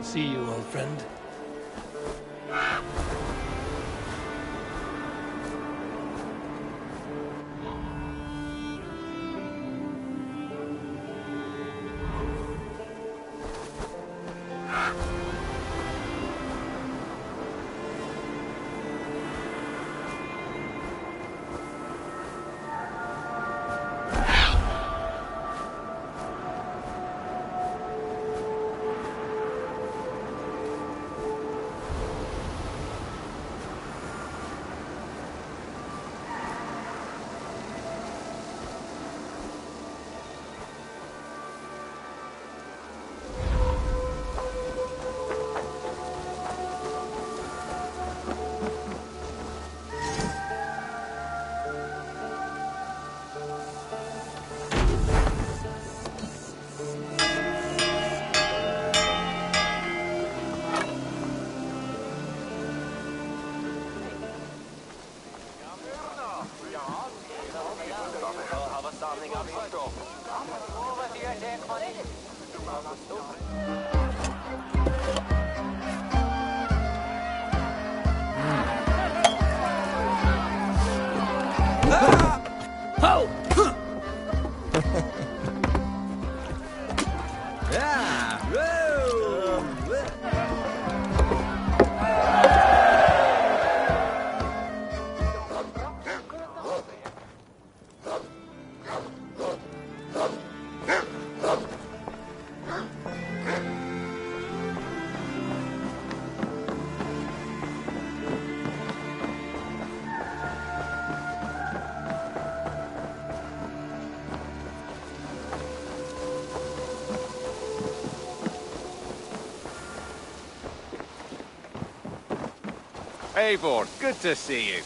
see you, old friend. Eivor, good to see you.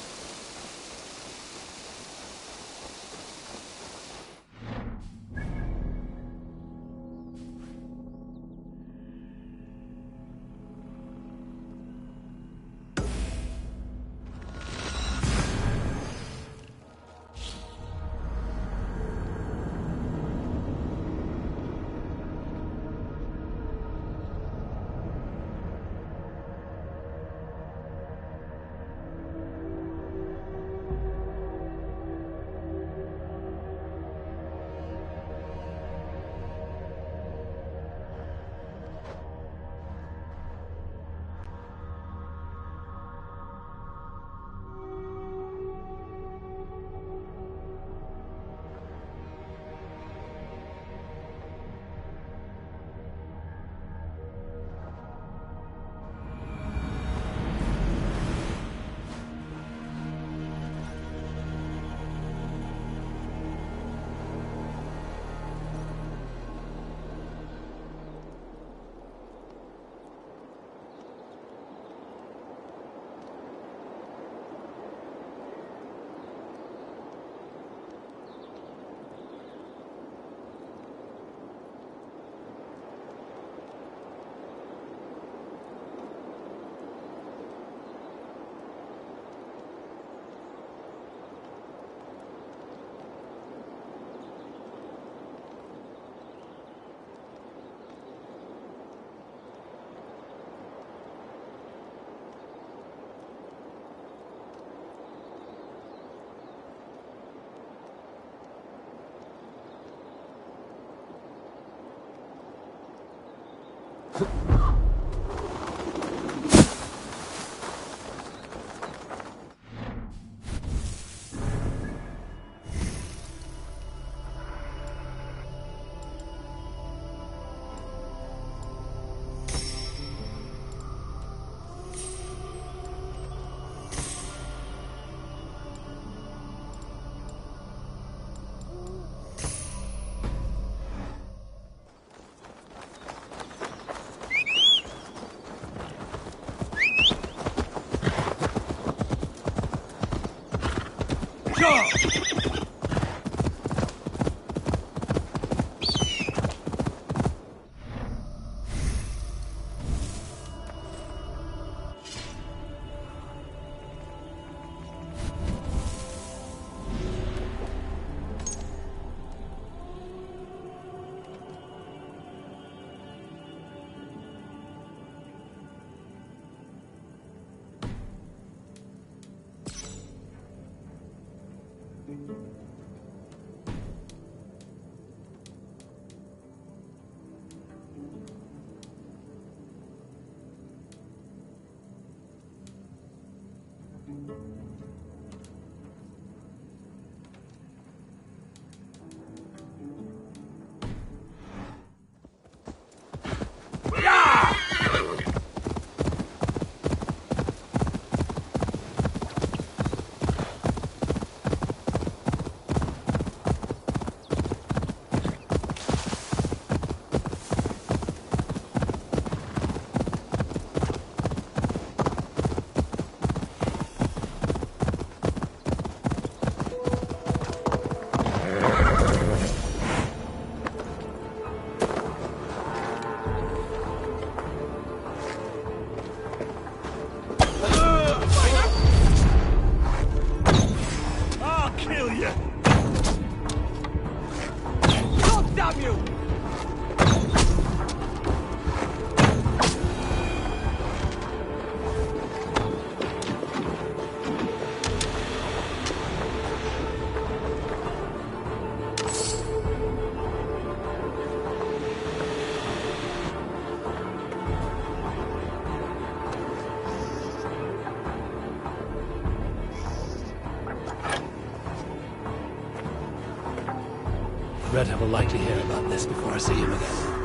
Red will likely hear about this before I see him again.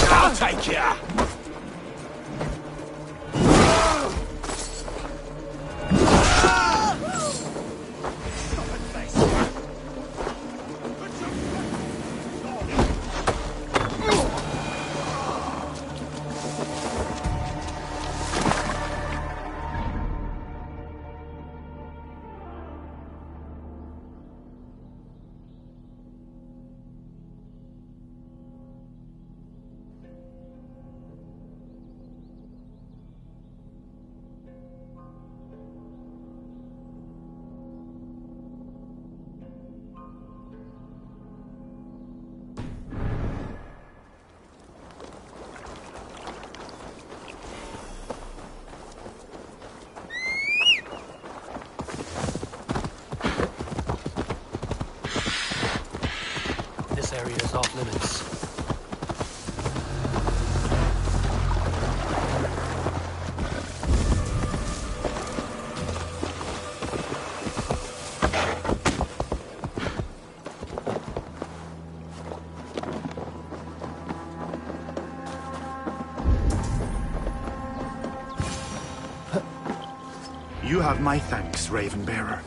I'll take ya! This area is off limits. You have my thanks, Ravenbearer.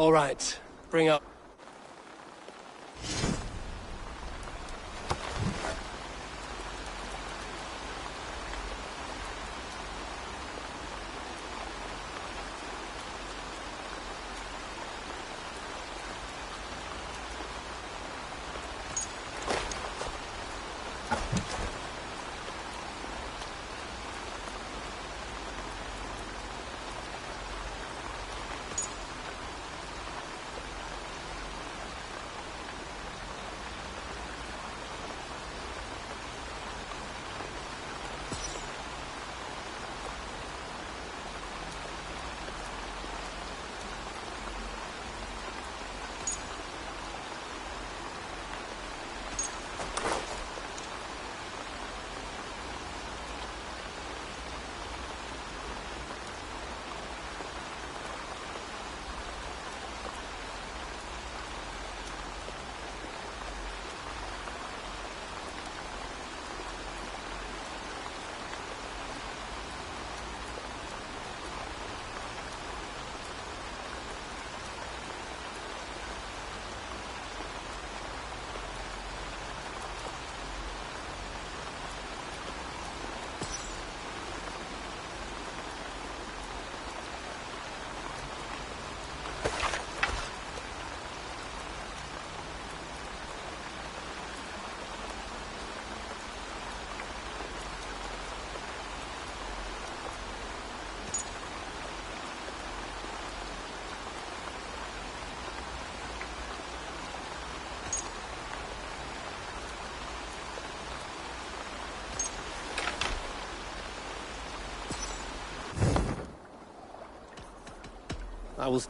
All right. Bring up. I will...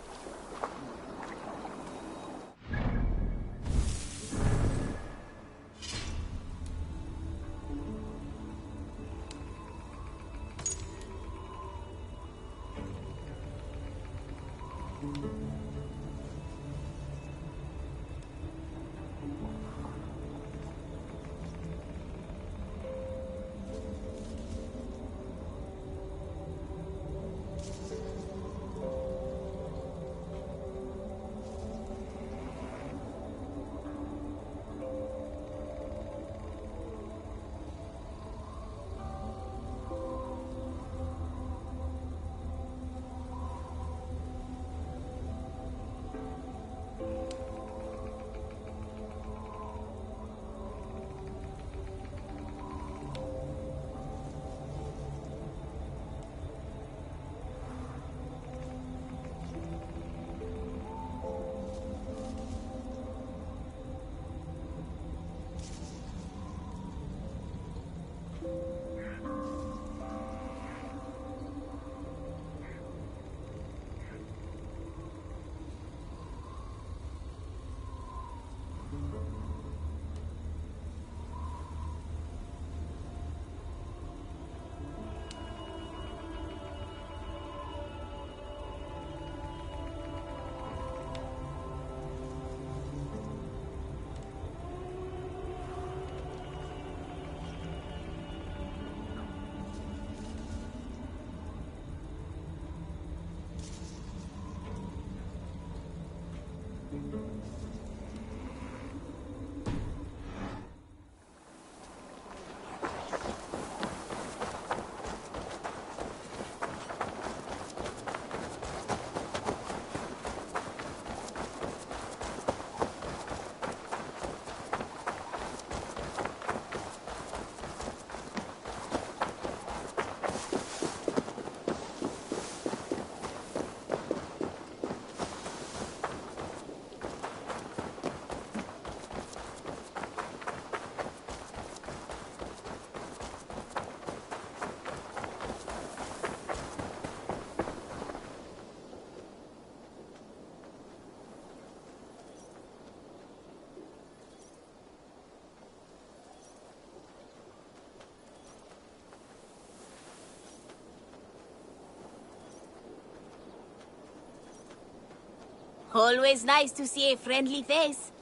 Always nice to see a friendly face.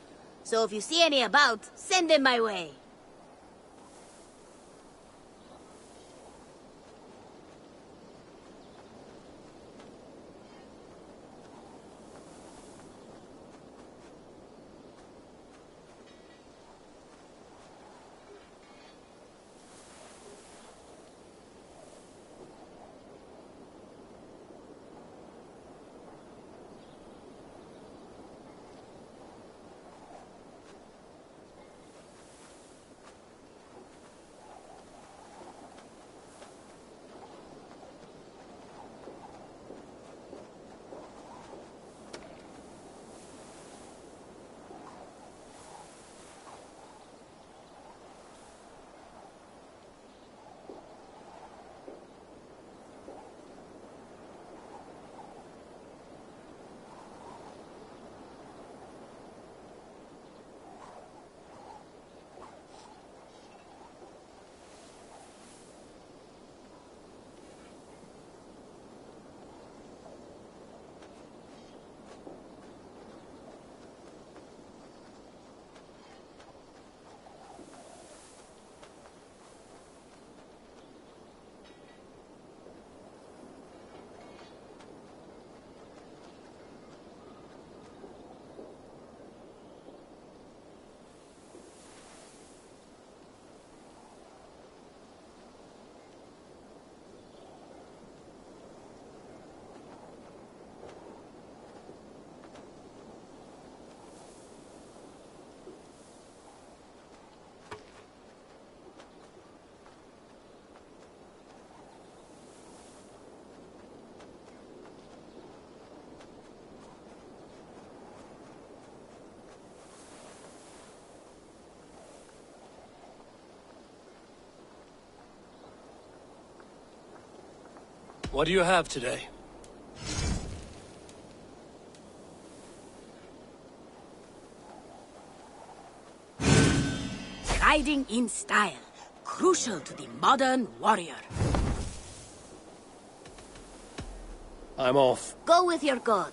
So if you see any about, send them my way. What do you have today? Riding in style. Crucial to the modern warrior. I'm off. Go with your god.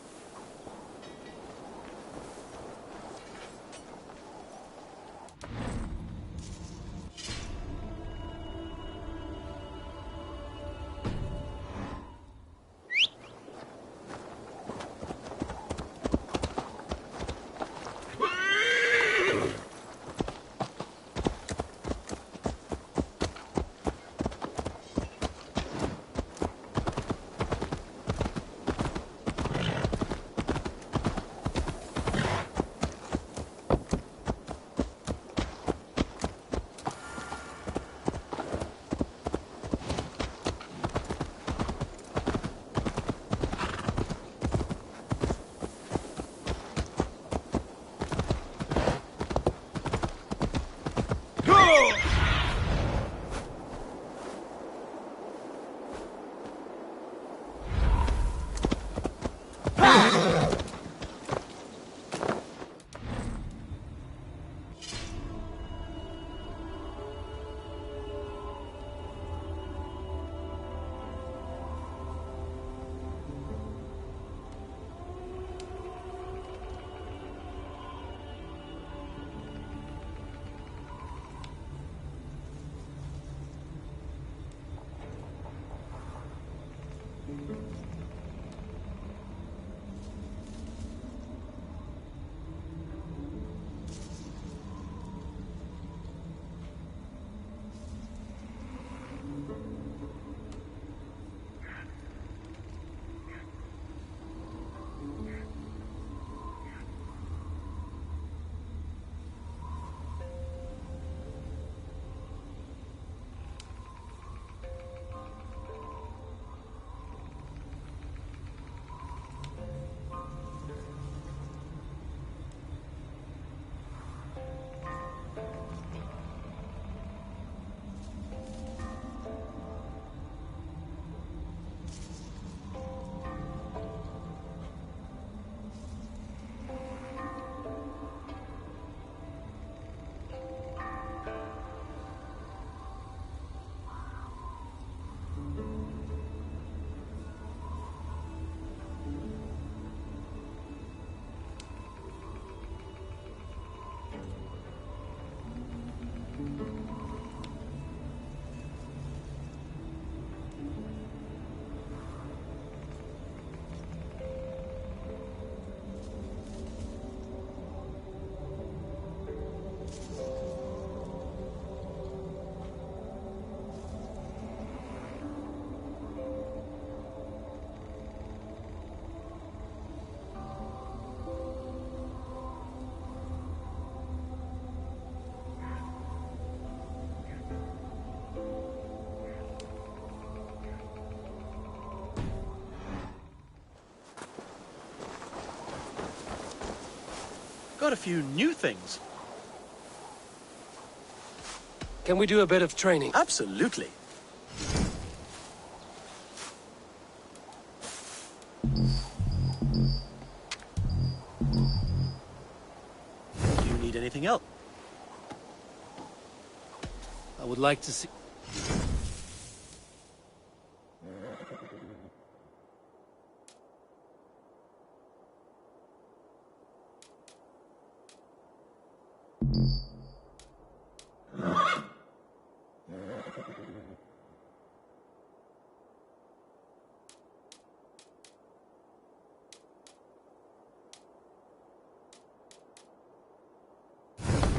Got a few new things. Can we do a bit of training? Absolutely. Do you need anything else? I would like to see...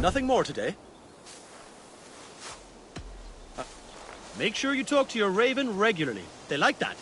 Nothing more today. Make sure you talk to your raven regularly. They like that.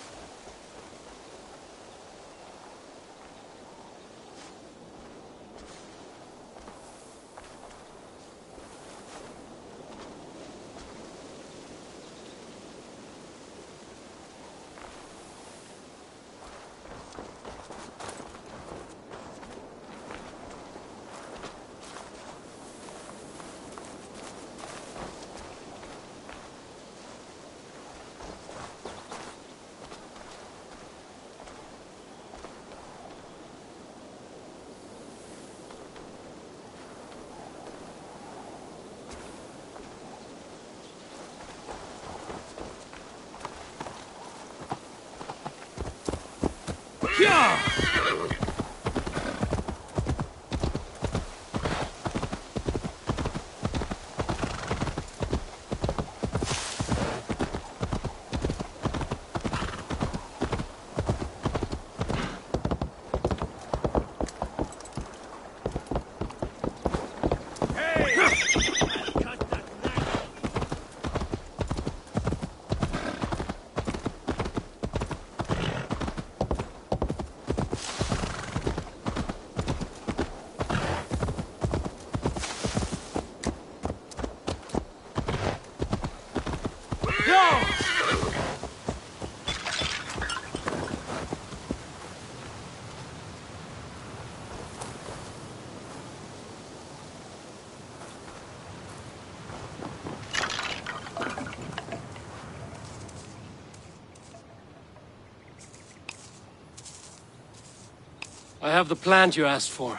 I have the plant you asked for.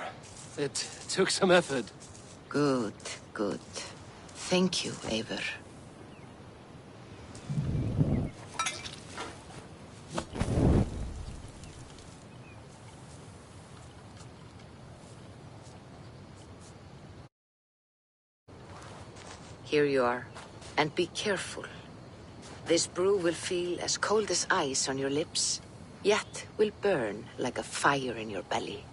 It took some effort. Good, good. Thank you, Eivor. Here you are. And be careful. This brew will feel as cold as ice on your lips, yet will burn like a fire in your belly.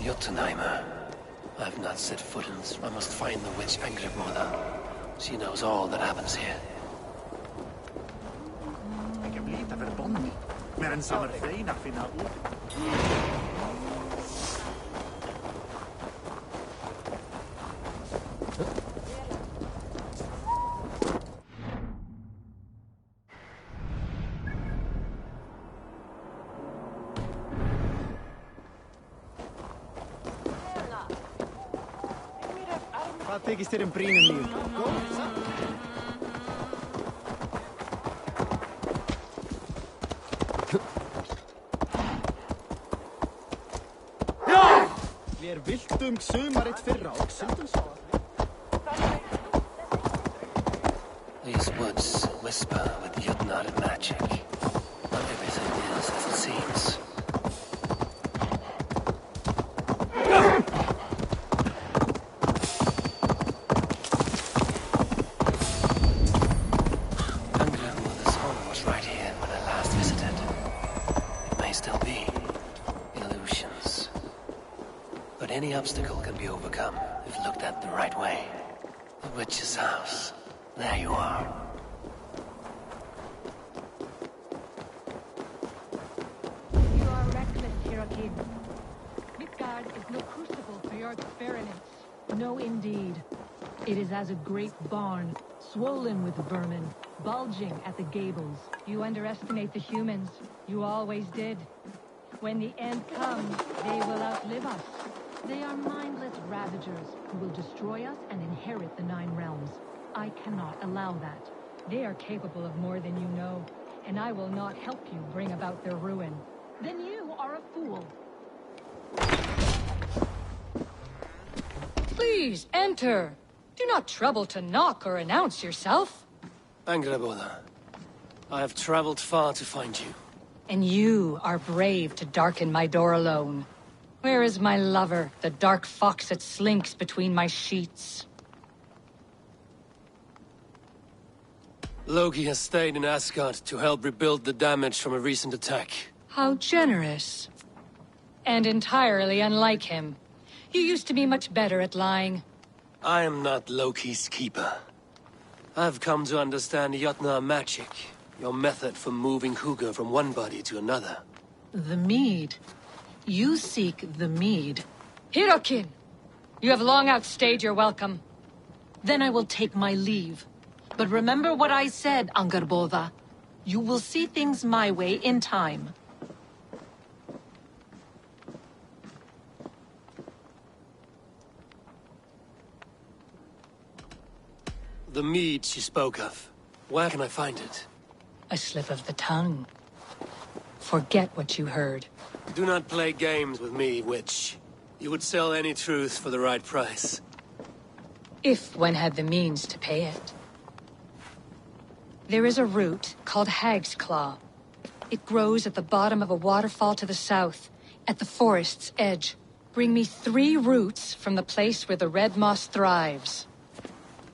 Jotunheimer. I've not set foot in this. I must find the witch Angreboda. She knows all that happens here. Ik heb lite verbond. Med en samarbete finna ord. Hvað tekist þér brínum mín? Góð, sant? Við viltum sumarið fyrra og syndum svo. These woods whisper with Jotnar magic. Not everything is as it seems. Any obstacle can be overcome if looked at the right way. The witch's house. There you are. You are reckless, Cherokee. Midgard is no crucible for your experiments. No, indeed. It is as a great barn, swollen with vermin, bulging at the gables. You underestimate the humans. You always did. When the end comes, they will outlive us. They are mindless ravagers who will destroy us and inherit the Nine Realms. I cannot allow that. They are capable of more than you know, and I will not help you bring about their ruin. Then you are a fool. Please, enter. Do not trouble to knock or announce yourself. Angreboda, I have traveled far to find you. And you are brave to darken my door alone. Where is my lover, the dark fox that slinks between my sheets? Loki has stayed in Asgard to help rebuild the damage from a recent attack. How generous. And entirely unlike him. You used to be much better at lying. I am not Loki's keeper. I've come to understand Jotnar magic, your method for moving Hugr from one body to another. The mead. You seek the mead. Hirokin! You have long outstayed your welcome. Then I will take my leave. But remember what I said, Angarbodha. You will see things my way in time. The mead she spoke of. Where can I find it? A slip of the tongue. Forget what you heard. Do not play games with me, witch. You would sell any truth for the right price. If one had the means to pay it. There is a root called Hag's Claw. It grows at the bottom of a waterfall to the south, at the forest's edge. Bring me 3 roots from the place where the red moss thrives.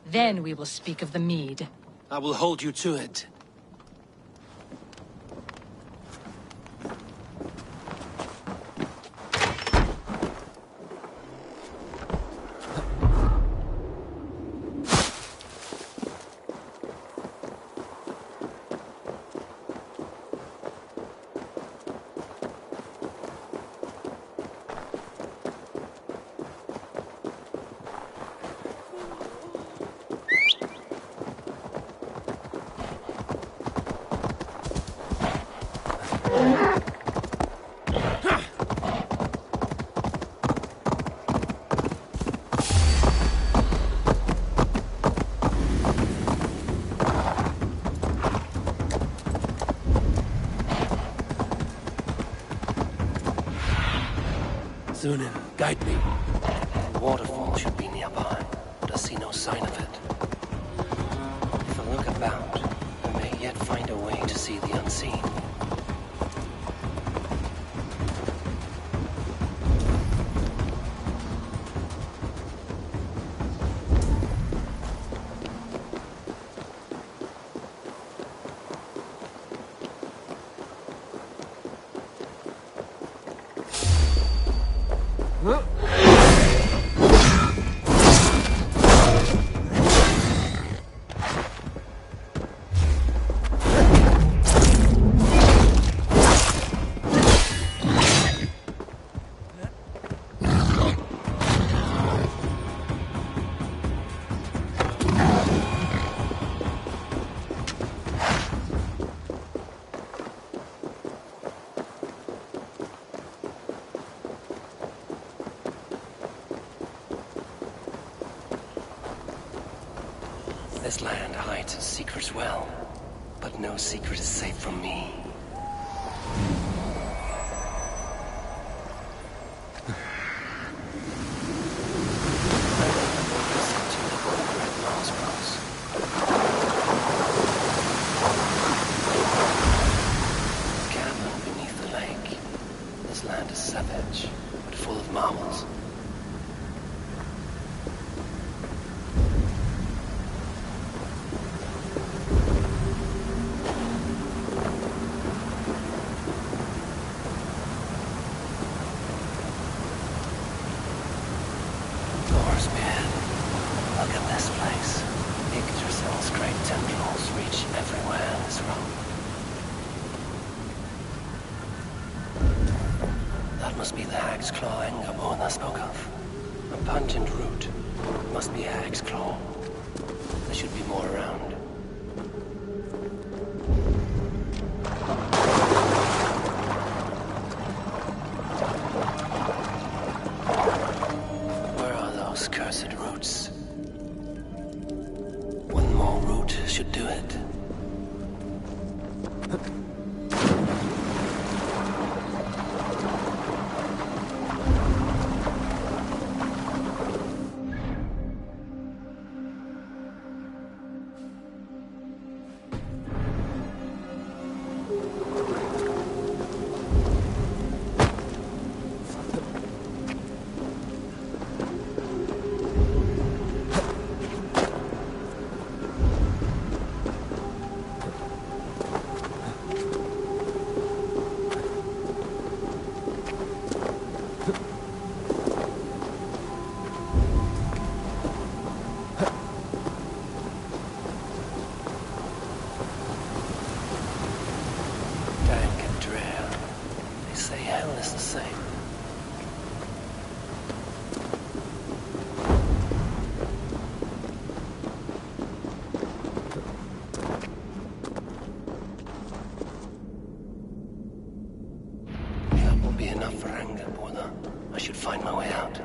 Then we will speak of the mead. I will hold you to it. Zunin, guide me. The waterfall should be nearby, but I see no sign of it. If I look about, I may yet find a way to see the unseen. This land hides its secrets well, but no secret is safe from me. Cavern beneath the lake. This land is savage, but full of marvels. Look at this place. Yggdrasil's great tendrils reach everywhere in this rock. That must be the Hag's Claw Engerborn spoke of. A pungent root. It must be Hag's Claw. There should be more around. Where are those cursed roots? One more root should do it. Dank and drear. They say hell is the same. enough for anger, Borla. I should find my way out.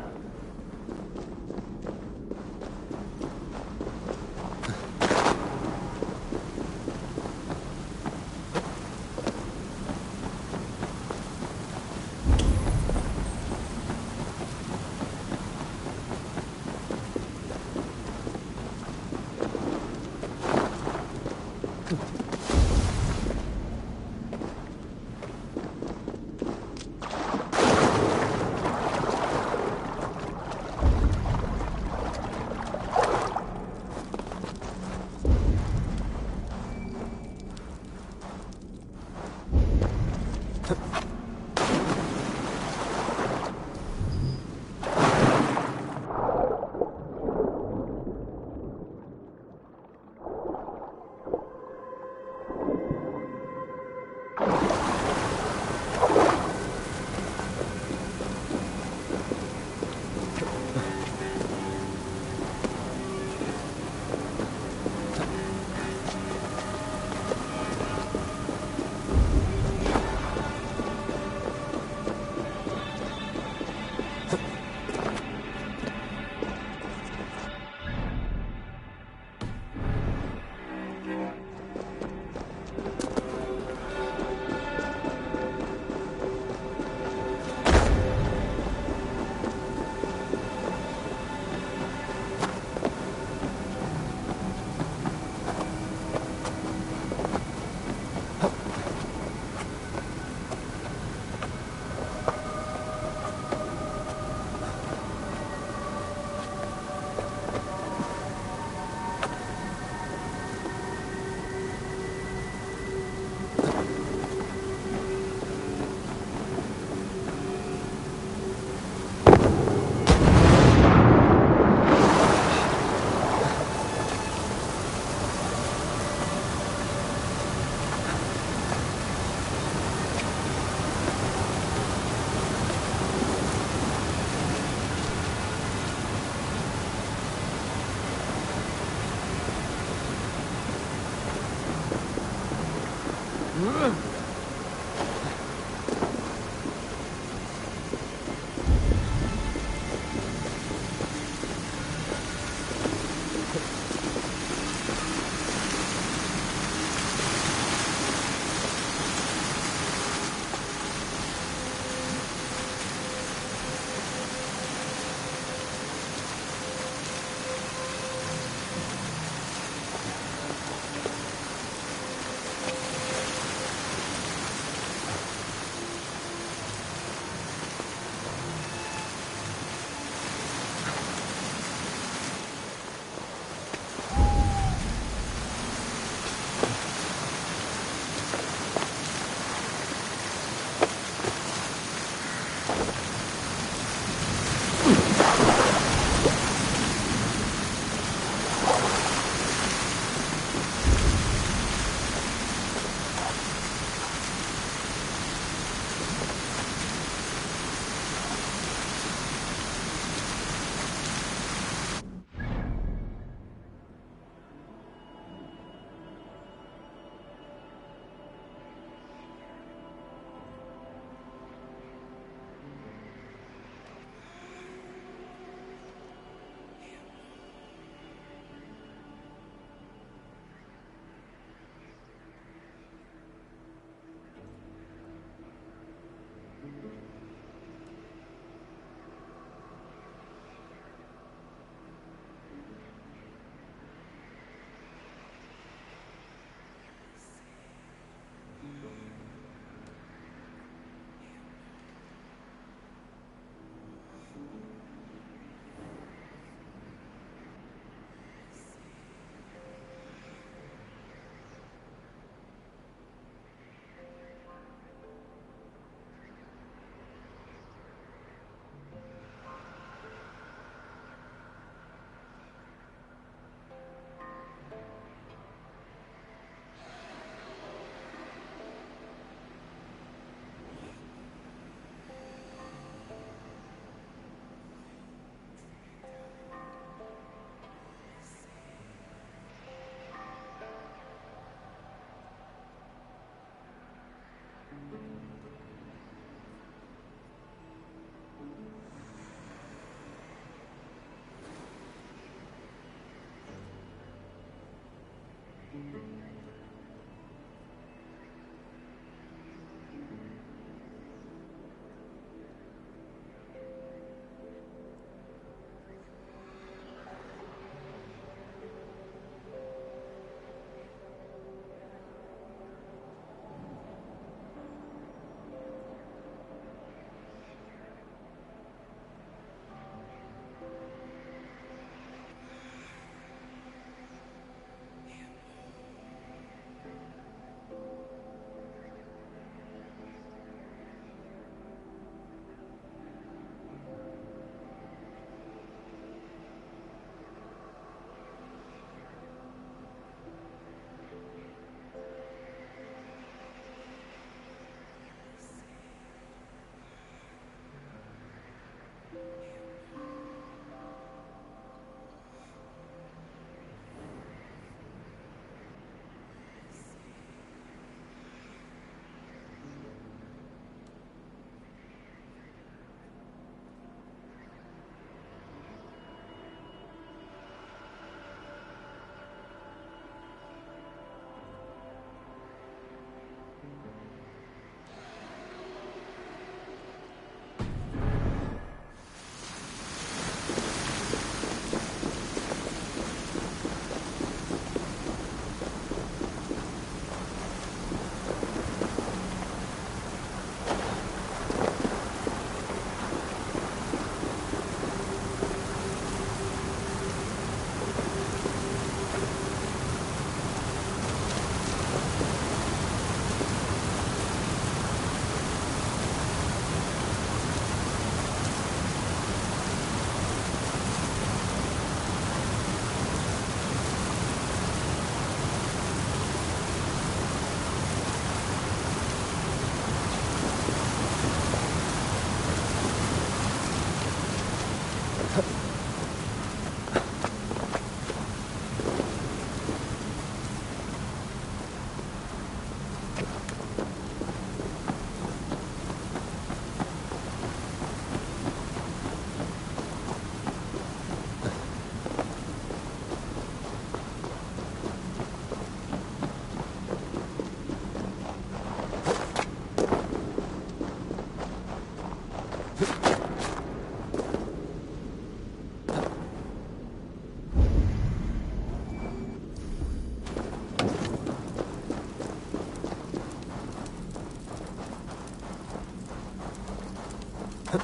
The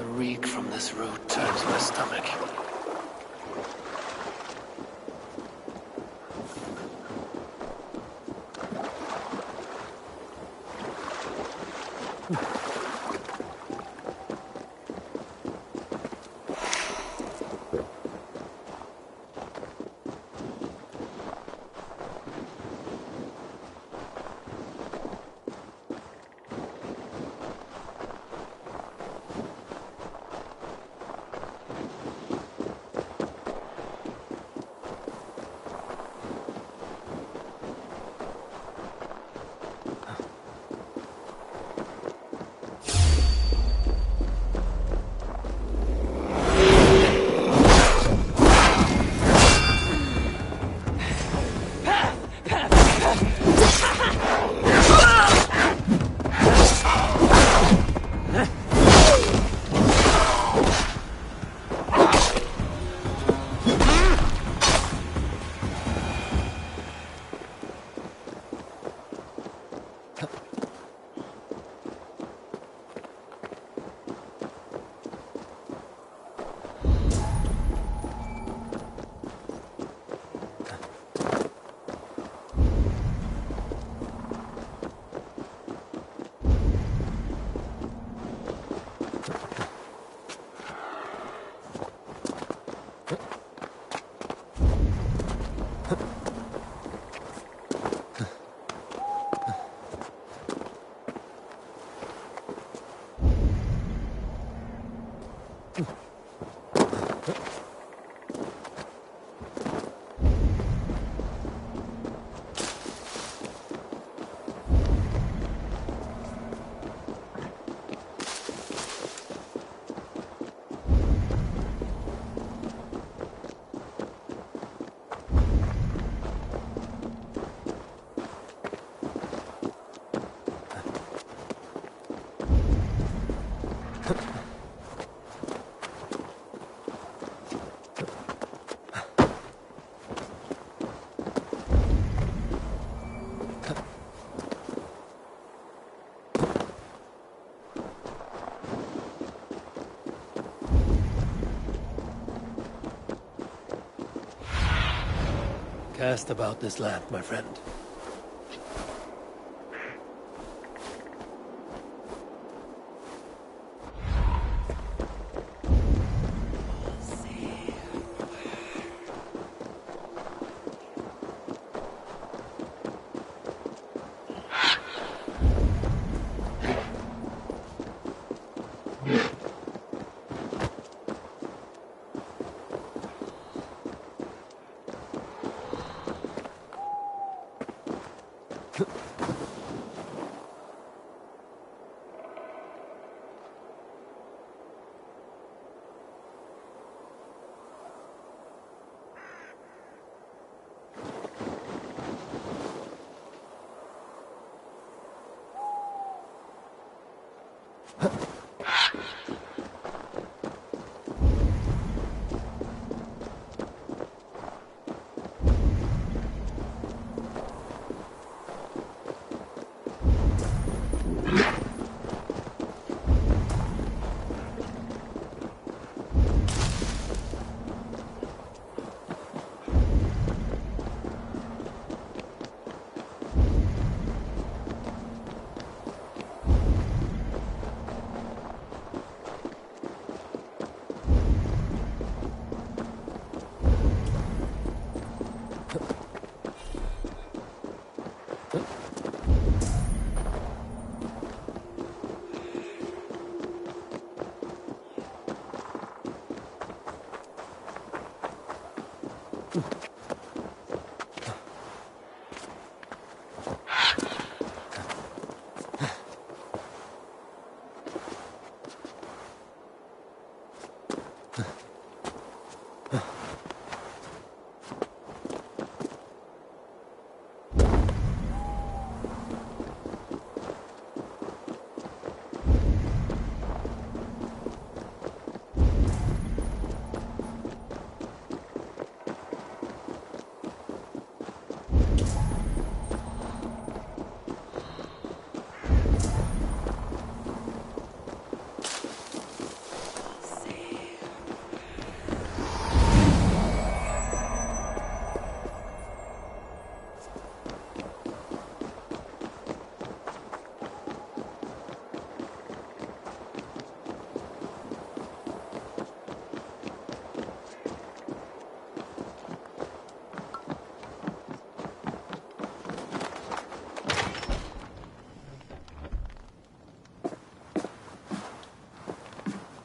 reek from this root turns my stomach. Cast about this land, my friend.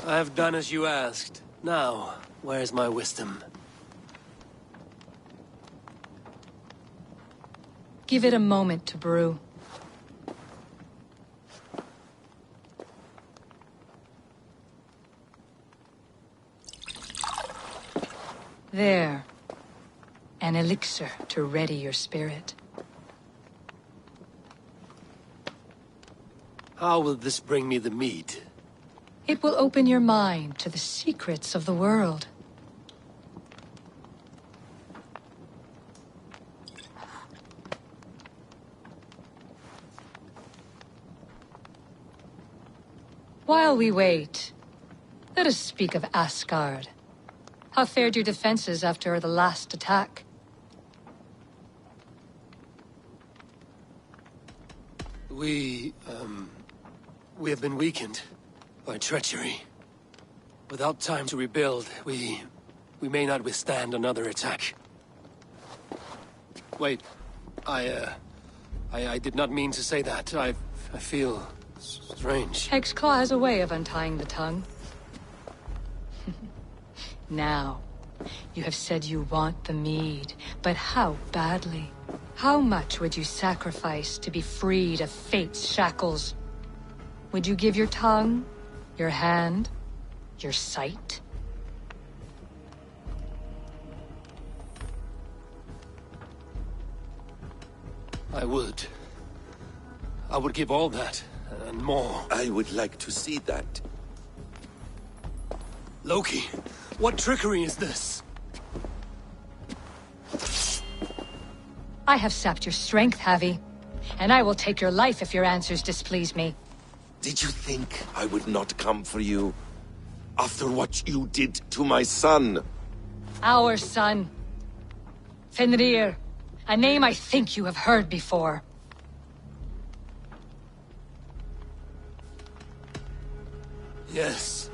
I've done as you asked. Now, where's my wisdom? Give it a moment to brew. There. An elixir to ready your spirit. How will this bring me the mead? It will open your mind to the secrets of the world. While we wait, let us speak of Asgard. How fared your defenses after the last attack? We have been weakened by treachery. Without time to rebuild, we may not withstand another attack. Wait, I did not mean to say that. I feel strange. Hexclaw has a way of untying the tongue. Now, you have said you want the mead, but how badly? How much would you sacrifice to be freed of fate's shackles? Would you give your tongue, your hand, your sight? I would. I would give all that, and more. I would like to see that. Loki, what trickery is this? I have sapped your strength, Javi. And I will take your life if your answers displease me. Did you think I would not come for you? After what you did to my son? Our son. Fenrir. A name I think you have heard before. Yes.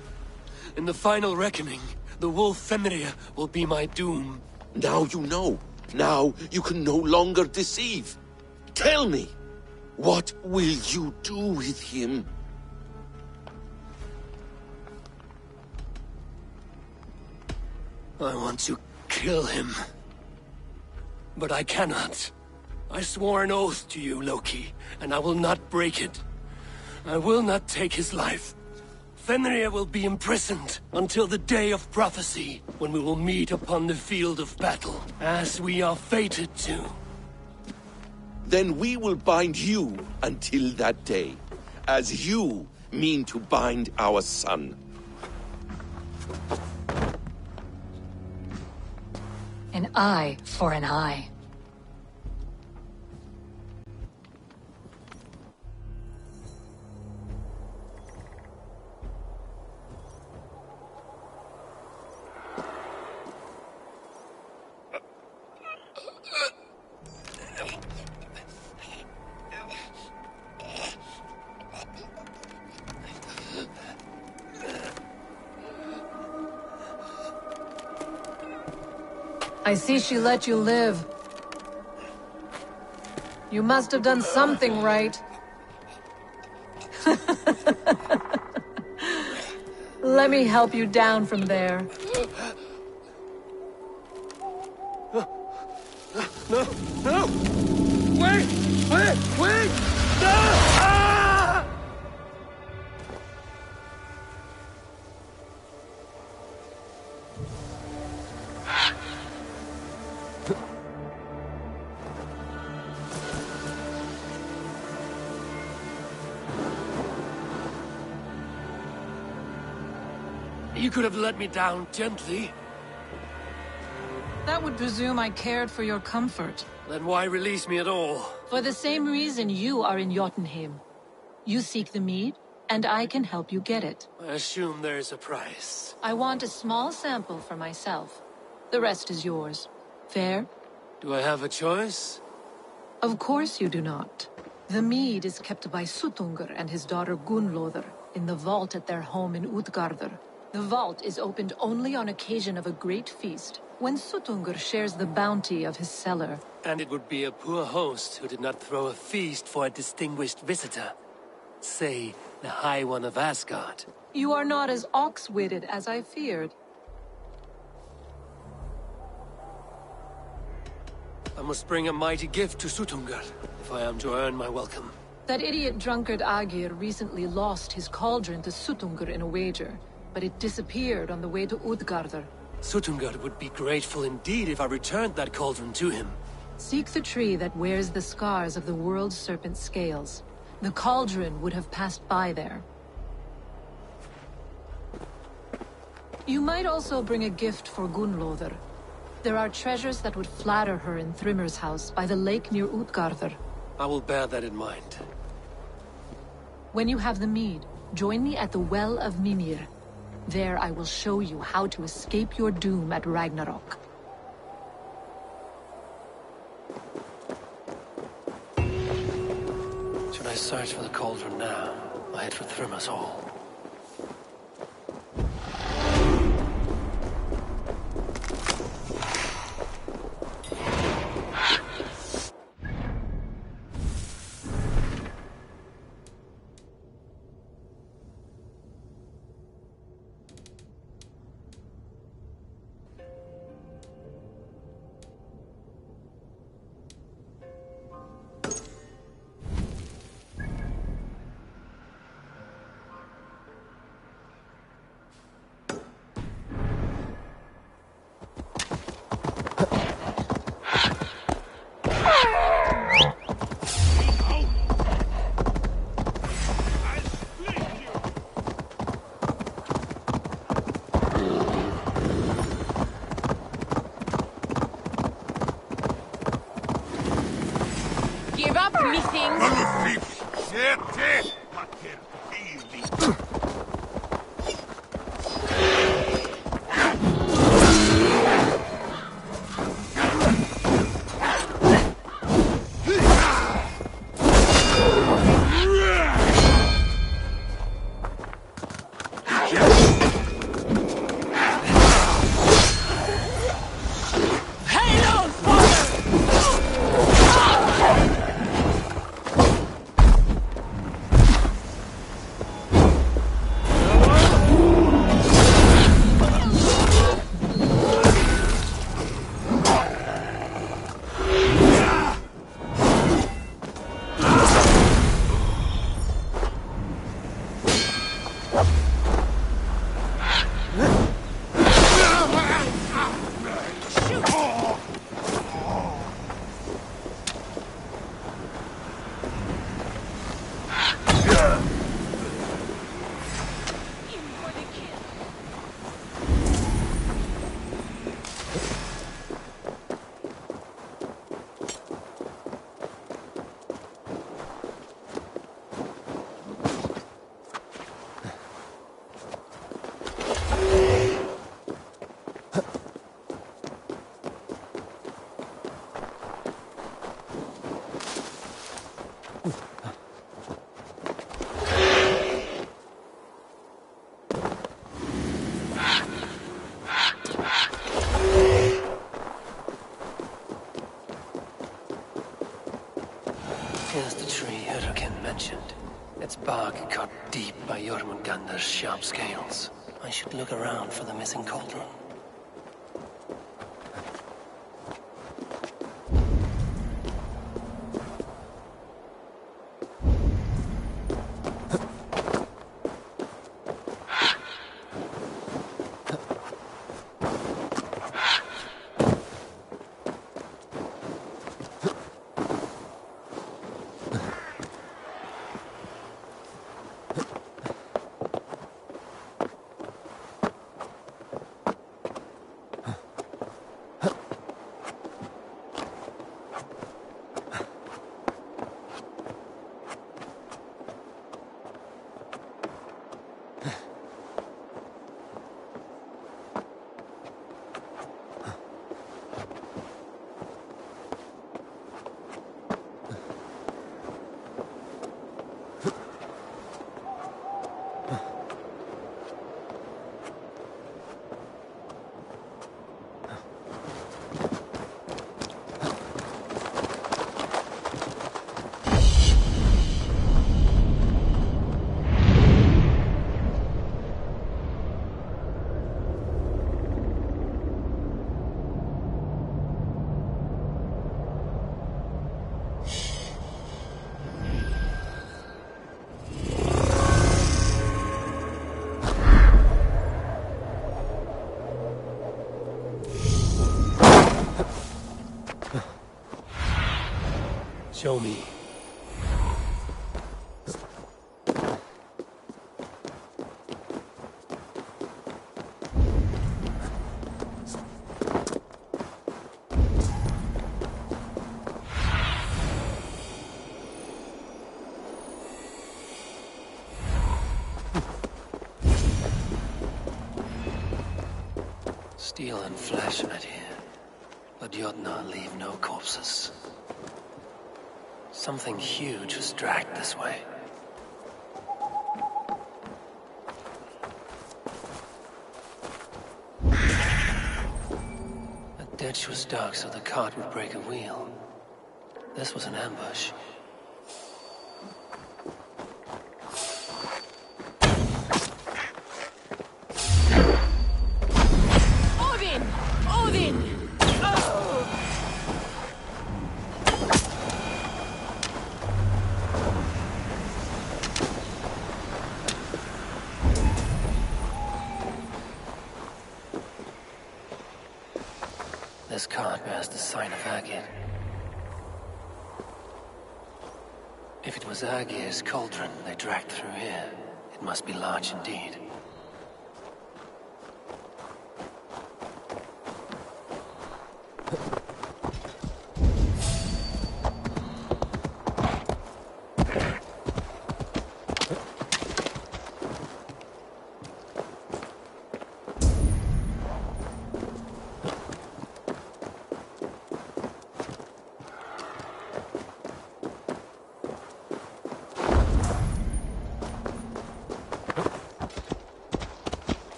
In the final reckoning, the wolf Fenrir will be my doom. Now you know. Now you can no longer deceive. Tell me, what will you do with him? I want to kill him. But I cannot. I swore an oath to you, Loki, and I will not break it. I will not take his life. Fenrir will be imprisoned until the day of prophecy, when we will meet upon the field of battle, as we are fated to. Then we will bind you until that day, as you mean to bind our son. An eye for an eye. I see she let you live. You must have done something right. Let me help you down from there. No! No! Wait! Wait! Wait! No! Ah! You could have let me down gently. That would presume I cared for your comfort. Then why release me at all? For the same reason you are in Jotunheim. You seek the mead, and I can help you get it. I assume there is a price. I want a small sample for myself. The rest is yours. Fair? Do I have a choice? Of course you do not. The mead is kept by Suttungr and his daughter Gunnlodr in the vault at their home in Utgardr. The vault is opened only on occasion of a great feast, when Suttungr shares the bounty of his cellar. And it would be a poor host who did not throw a feast for a distinguished visitor. Say, the High One of Asgard. You are not as ox-witted as I feared. I must bring a mighty gift to Suttungr, if I am to earn my welcome. That idiot drunkard Agir recently lost his cauldron to Suttungr in a wager, but it disappeared on the way to Utgardr. Suttungr would be grateful indeed if I returned that cauldron to him. Seek the tree that wears the scars of the world's serpent scales. The cauldron would have passed by there. You might also bring a gift for Gunnlodr. There are treasures that would flatter her in Thrimmer's house by the lake near Utgardr. I will bear that in mind. When you have the mead, join me at the Well of Mimir. There I will show you how to escape your doom at Ragnarok. Should I search for the cauldron now, or head for Thrimmer's hall? Me things. Here's the tree Hurricane mentioned. Its bark cut deep by Jormungandr's sharp scales. I should look around for the missing cauldron. Show me. Steel and flesh right here, but Jotnar leave no corpses. Something huge was dragged this way. The ditch was dug so the cart would break a wheel. This was an ambush. This cart bears the sign of Agir. If it was Agir's cauldron they dragged through here, it must be large indeed.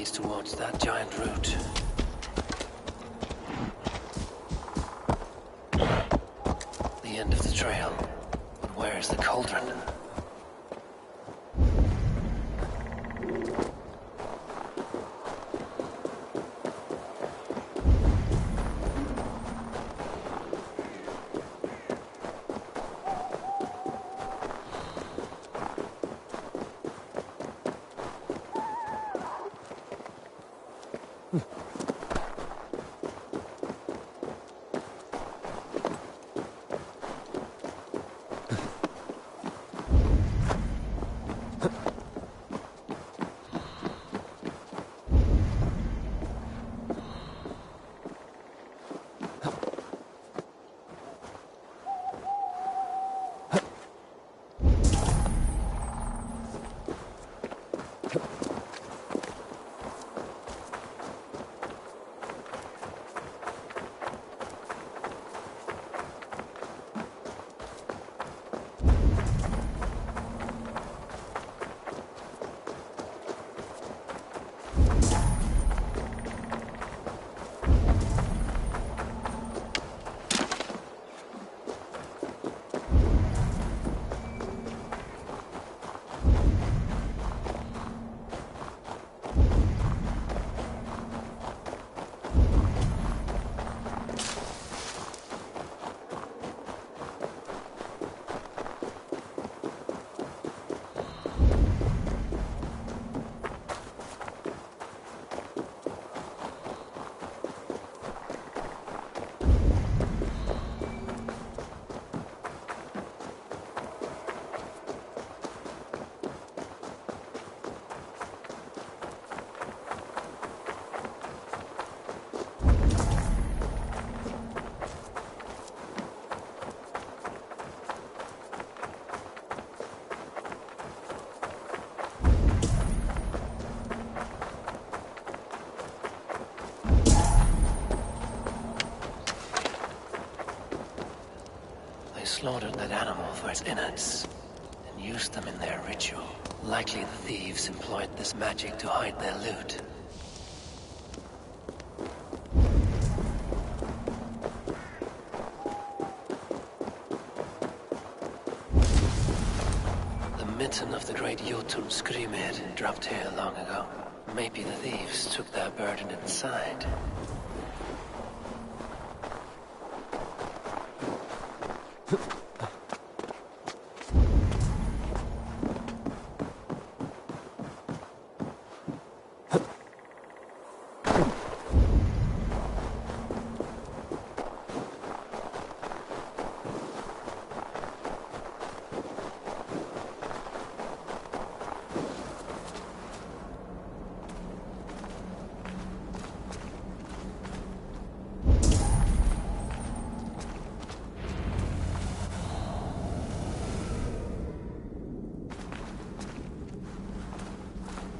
leads towards that giant root. The end of the trail. But where is the cauldron? Slaughtered that animal for its innards and used them in their ritual. Likely the thieves employed this magic to hide their loot. The mitten of the great Jotun Skrimir dropped here long ago. Maybe the thieves took their burden inside.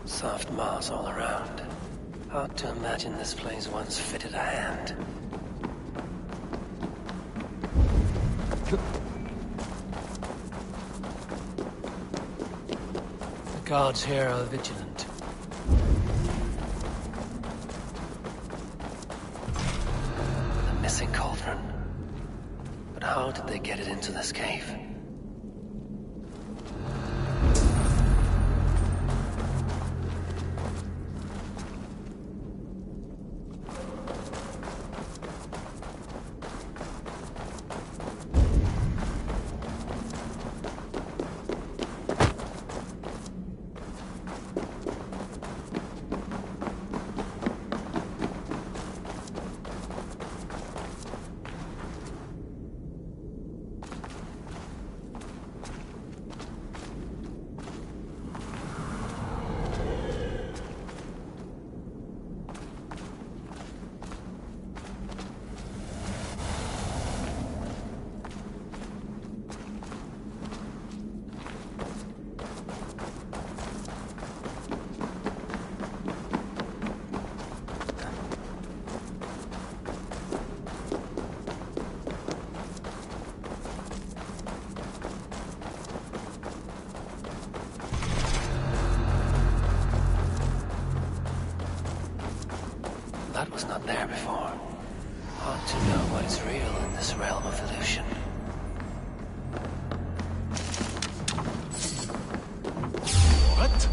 Soft moss all around. Hard to imagine this place once fitted a hand. The guards here are vigilant. The missing cauldron. But how did they get it into this cave? Hard to know what is real in this realm of illusion. What?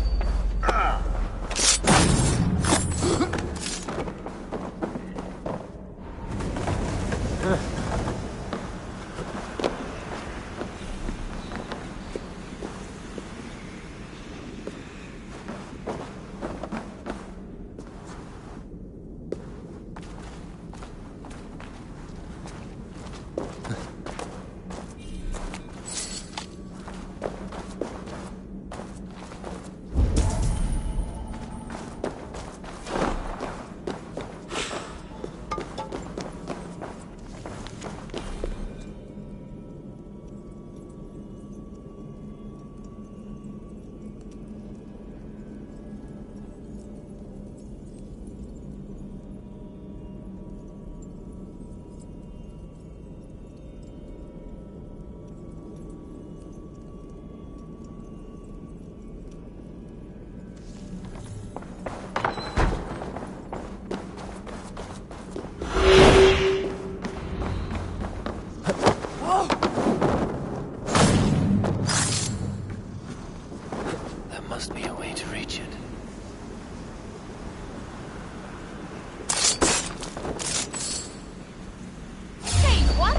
There must be a way to reach it. Hey, what?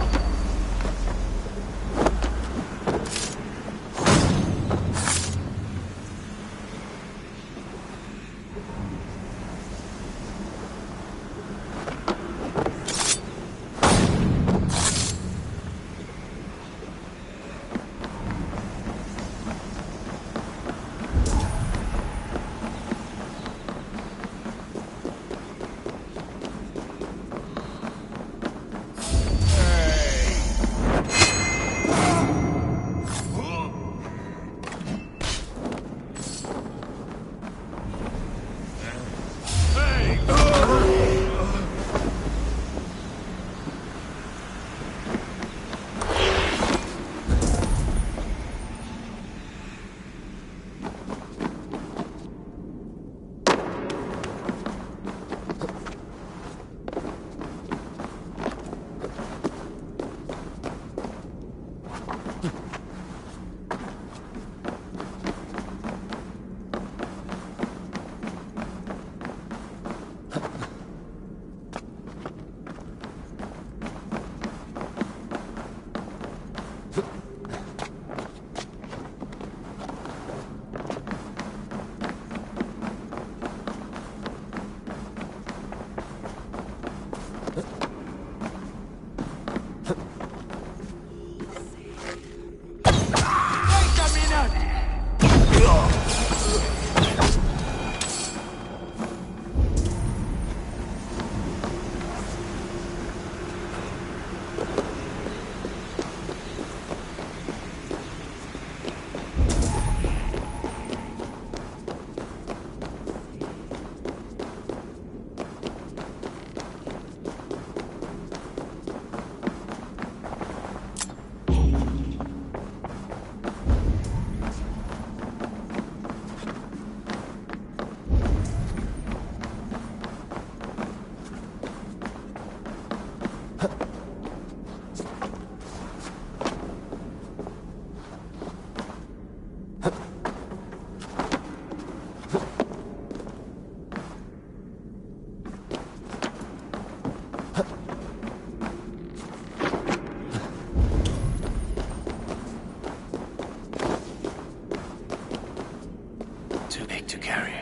Too big to carry.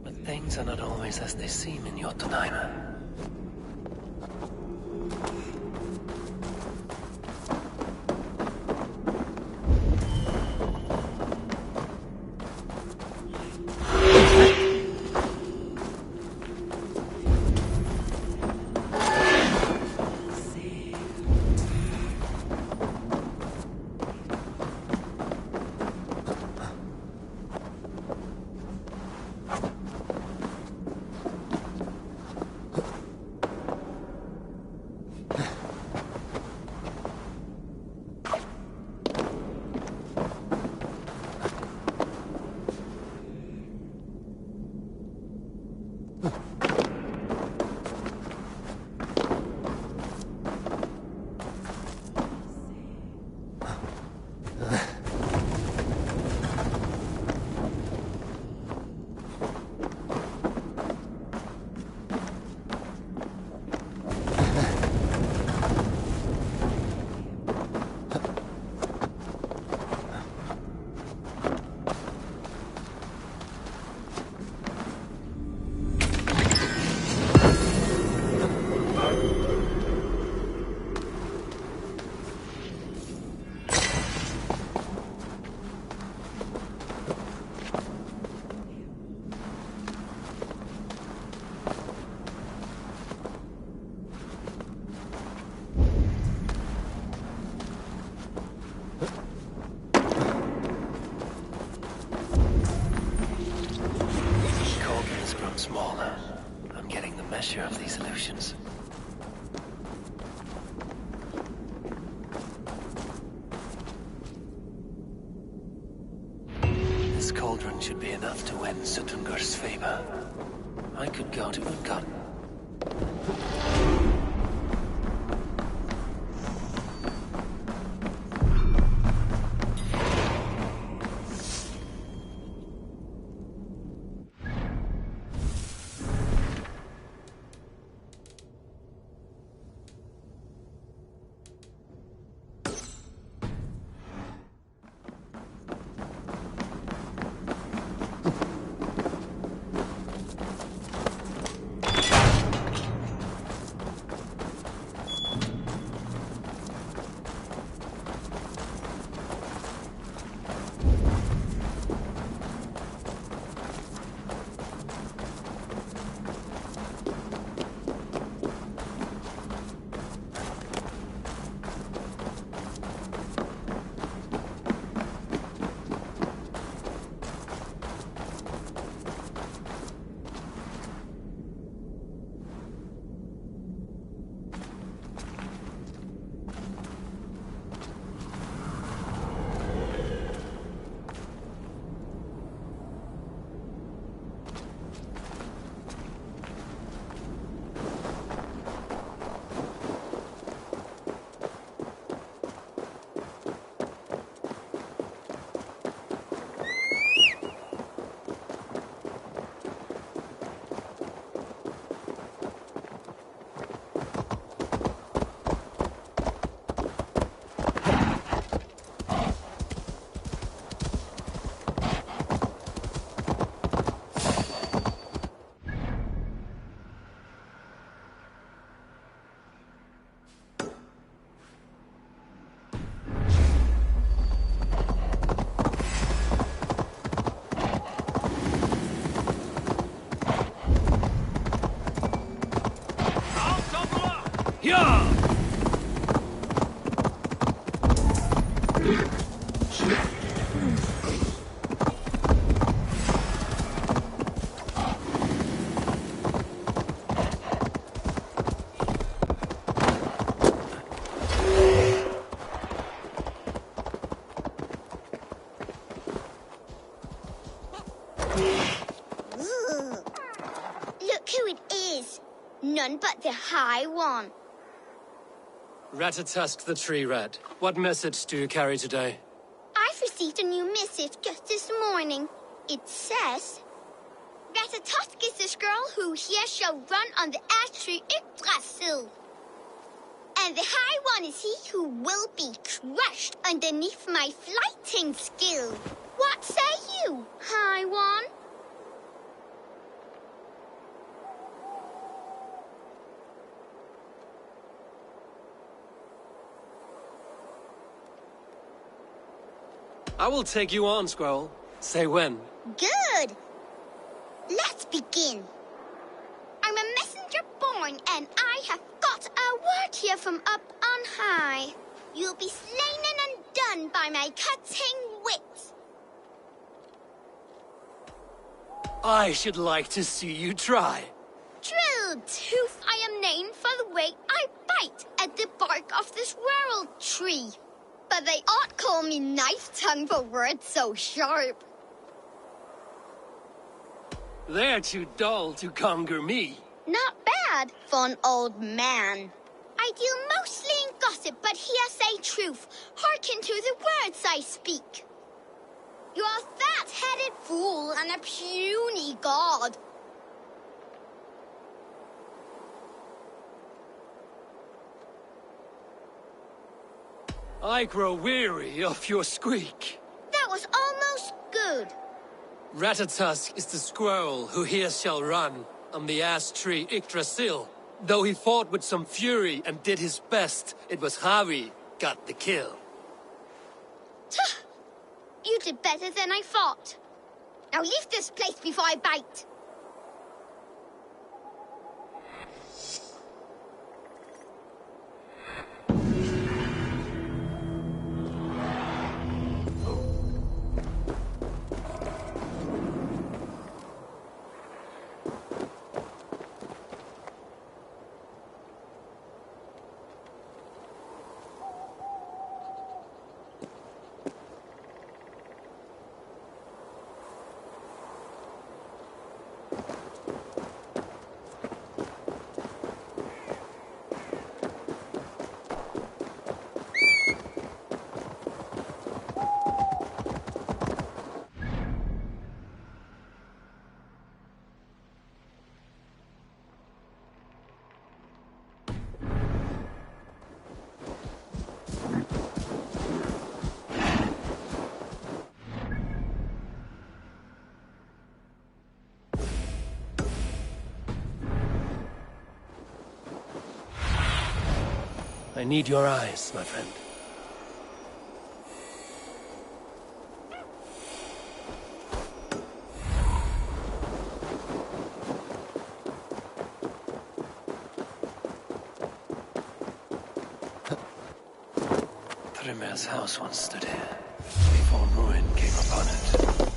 But things are not always as they seem in Jotunheim. should be enough to win Suttungur's favor. I could go to Utgard. None but the High One. Ratatusk the Tree Rat, what message do you carry today? I've received a new missive just this morning. It says, Ratatusk is this girl who here shall run on the ash tree Yggdrasil. And the High One is he who will be crushed underneath my flighting skill. What say you, High One? I will take you on, Squirrel. Say when. Good. Let's begin. I'm a messenger born, and I have got a word here from up on high. You'll be slain and undone by my cutting wit. I should like to see you try. True tooth I am named for the way I bite at the bark of this world tree. But they ought call me knife tongue for words so sharp. They're too dull to conquer me. Not bad for an old man. I deal mostly in gossip, but here say truth. Hearken to the words I speak. You're a fat-headed fool and a puny god. I grow weary of your squeak. That was almost good. Ratatusk is the squirrel who here shall run on the ash tree Yggdrasil. Though he fought with some fury and did his best, it was Harry got the kill. You did better than I thought. Now leave this place before I bite. I need your eyes, my friend. Thrymir's house once stood here, before ruin came upon it.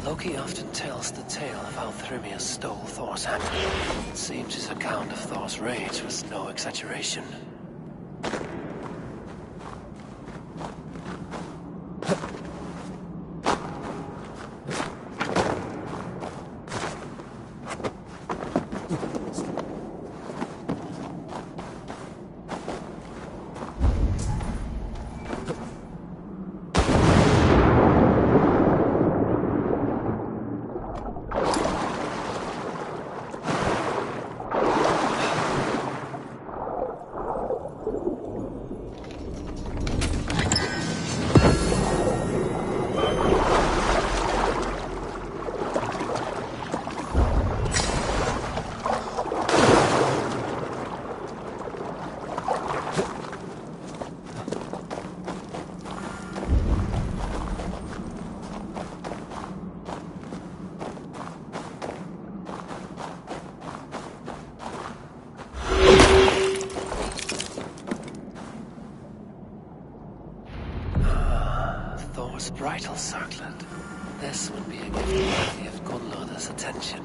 Loki often tells the tale of how Thrymir stole Thor's hammer. It seems his account of Thor's rage was no exaggeration. Thor's bridal circlet. This would be a gift worthy of Gunnlod's attention.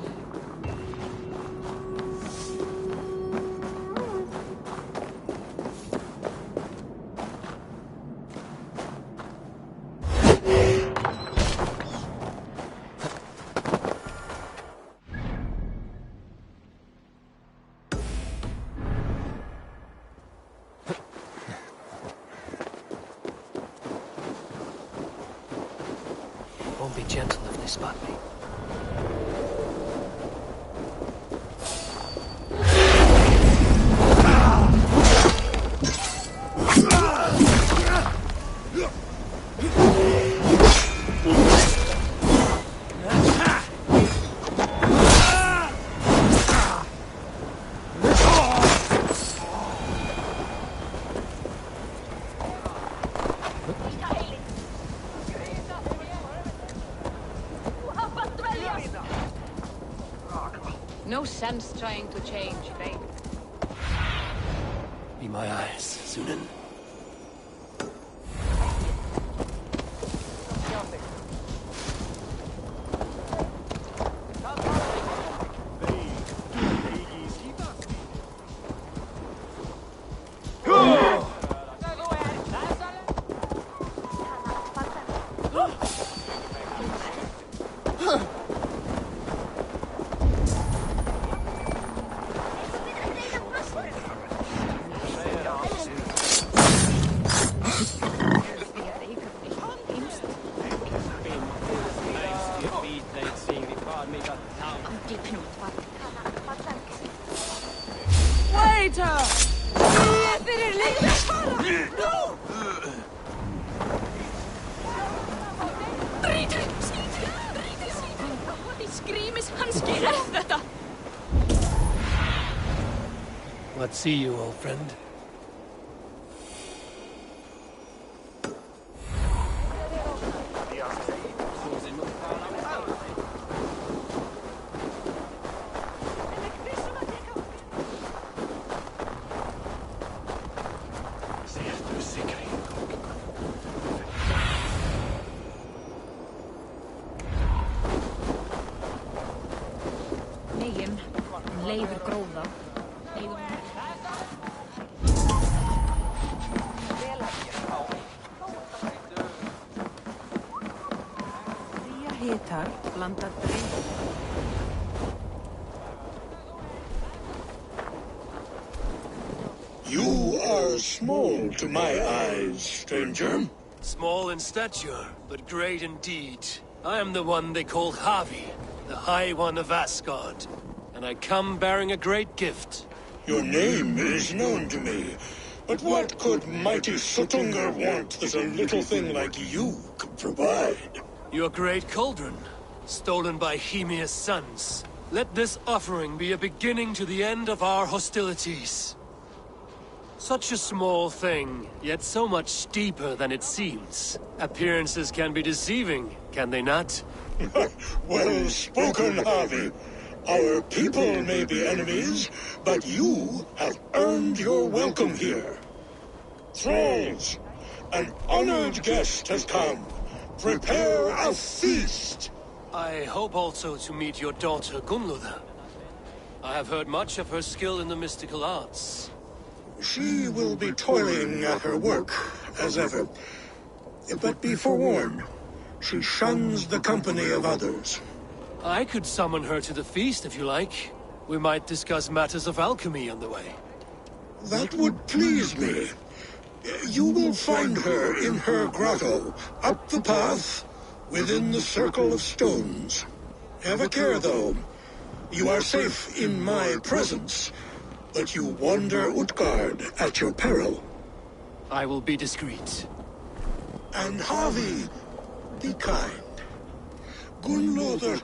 Won't be gentle if they spot me. No sense trying to change, babe. Be my eyes, Sunan. Traitor! Fyrir litla fara! Nú! Drítið! Í skrýmis hanski er þetta! What see you, old friend? Negin, leifur gróða. Hitar, blanda drink. You are small to my eyes, stranger. Small in stature, but great in deed. I am the one they call Javi, the High One of Asgard. And I come bearing a great gift. Your name is known to me. But what could mighty Sutungar want that a little thing like you could provide? Your great cauldron, stolen by Hemia's sons. Let this offering be a beginning to the end of our hostilities. Such a small thing, yet so much deeper than it seems. Appearances can be deceiving, can they not? Well spoken, Javi. Our people may be enemies, but you have earned your welcome here. Thralls, an honored guest has come. Prepare a feast! I hope also to meet your daughter, Gunnlóða. I have heard much of her skill in the mystical arts. She will be toiling at her work, as ever. But be forewarned, she shuns the company of others. I could summon her to the feast if you like. We might discuss matters of alchemy on the way. That would please me. You will find her in her grotto, up the path, within the circle of stones. Have a care, though. You are safe in my presence, but you wander Utgard at your peril. I will be discreet. And Javi, be kind. Gunnlóða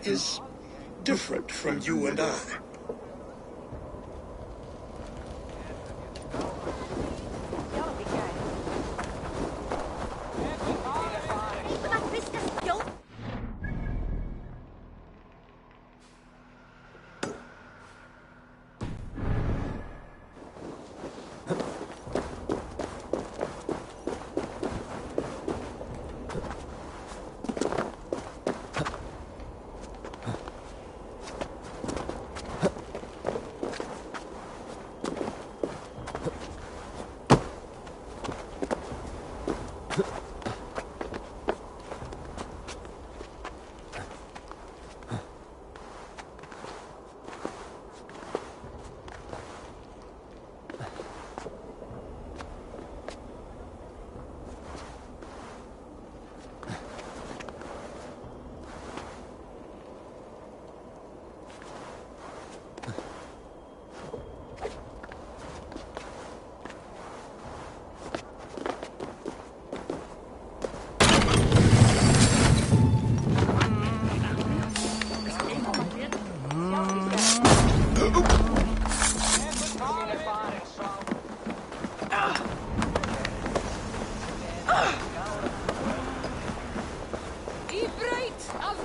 is different from you and I.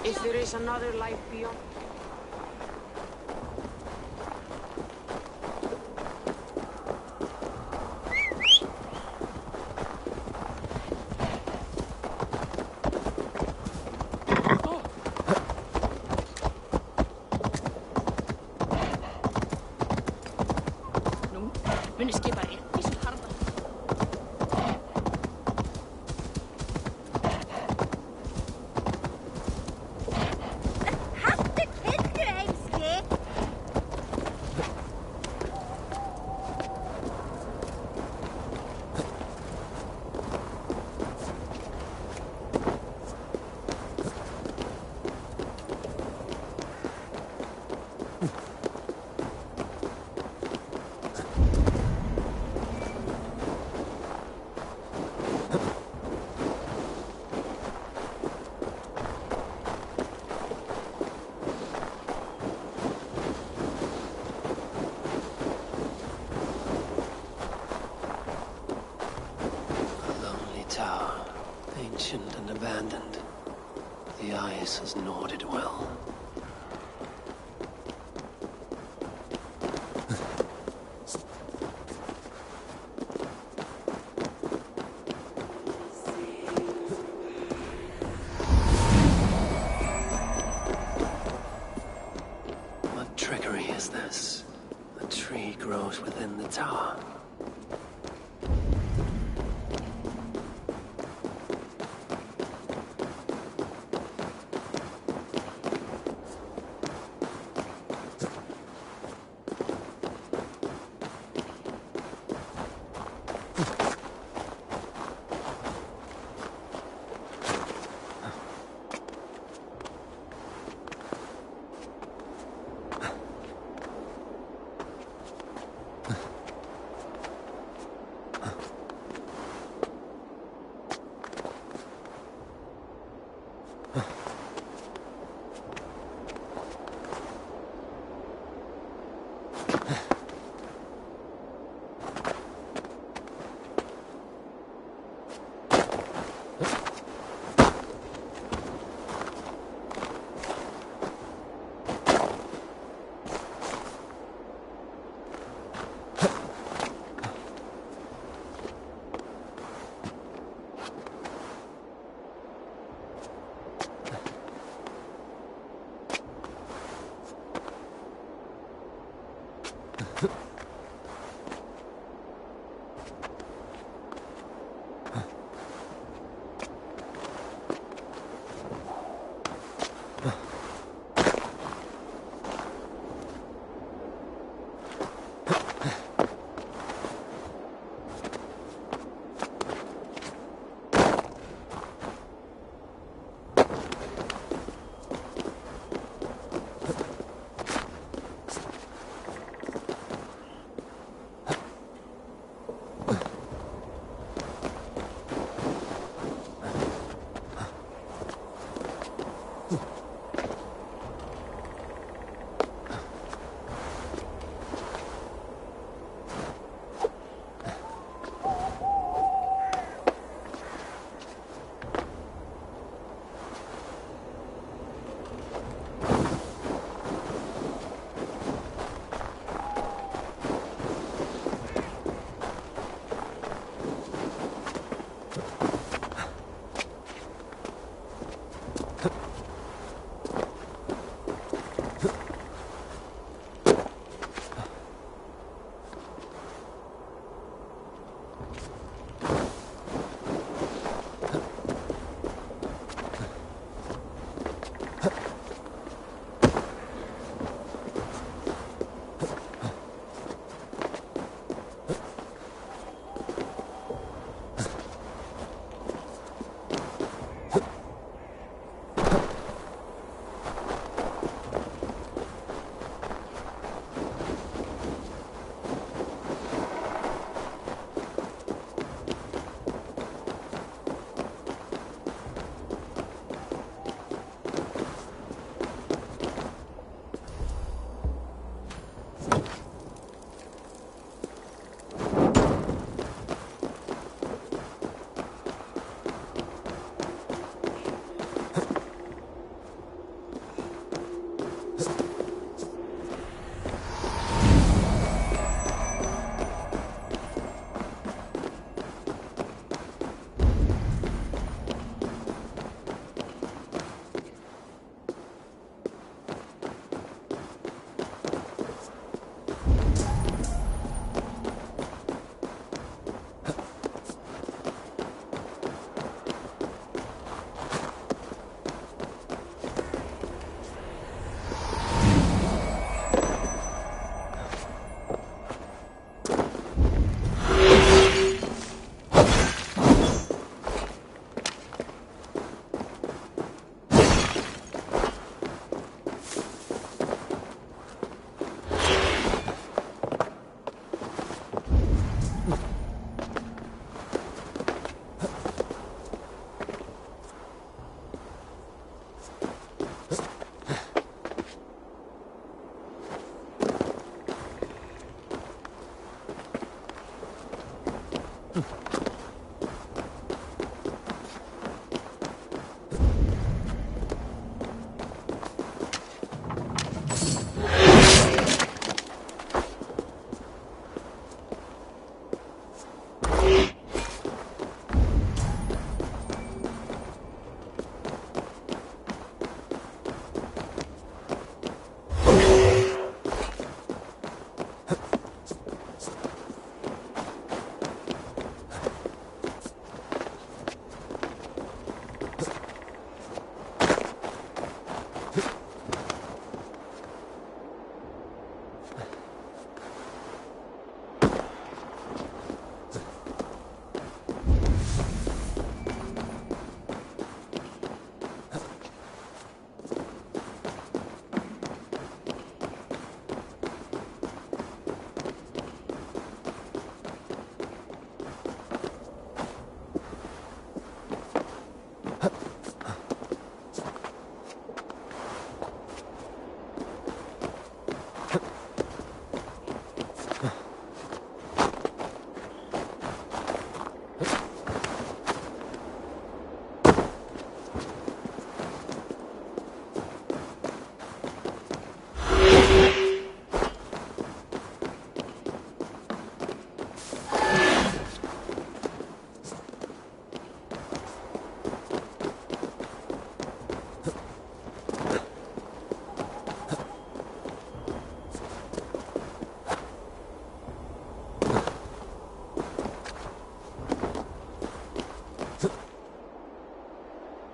If there is another life beyond... ice has gnawed it well. What trickery is this? A tree grows within the tower.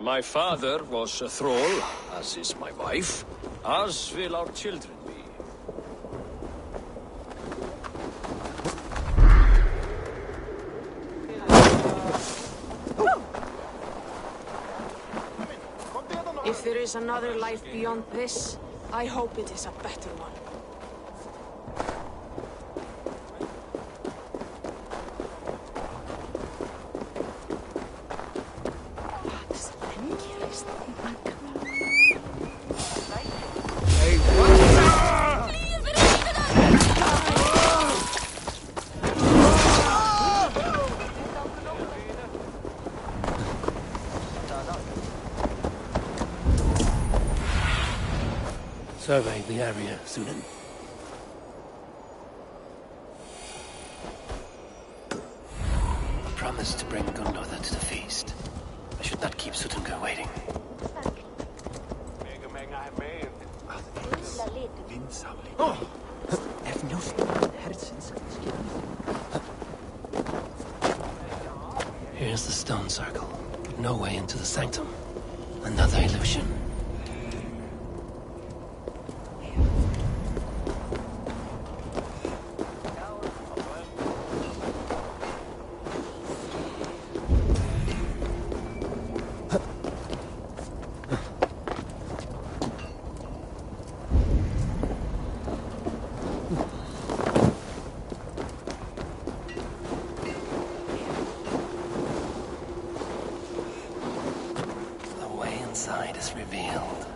My father was a thrall, as is my wife, as will our children be. If there is another life beyond this, I hope it is a better one. Survey the area, Sunan. I promised to bring Gunlother to the feast. I should not keep Sutunga waiting. Here's the stone circle. No way into the sanctum. Another illusion. Inside is revealed.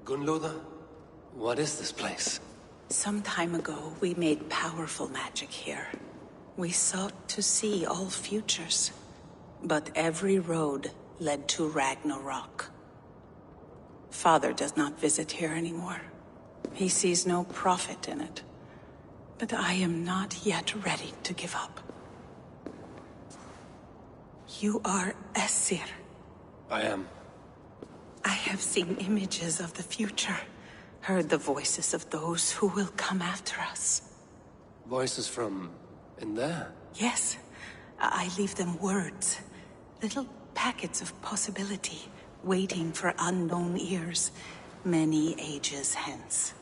Gunlother? What is this place? Some time ago, we made powerful magic here. We sought to see all futures. But every road led to Ragnarok. Father does not visit here anymore. He sees no profit in it. But I am not yet ready to give up. You are Esir. I am. I have seen images of the future, heard the voices of those who will come after us. Voices from in there? Yes, I leave them words, little packets of possibility, waiting for unknown ears, many ages hence.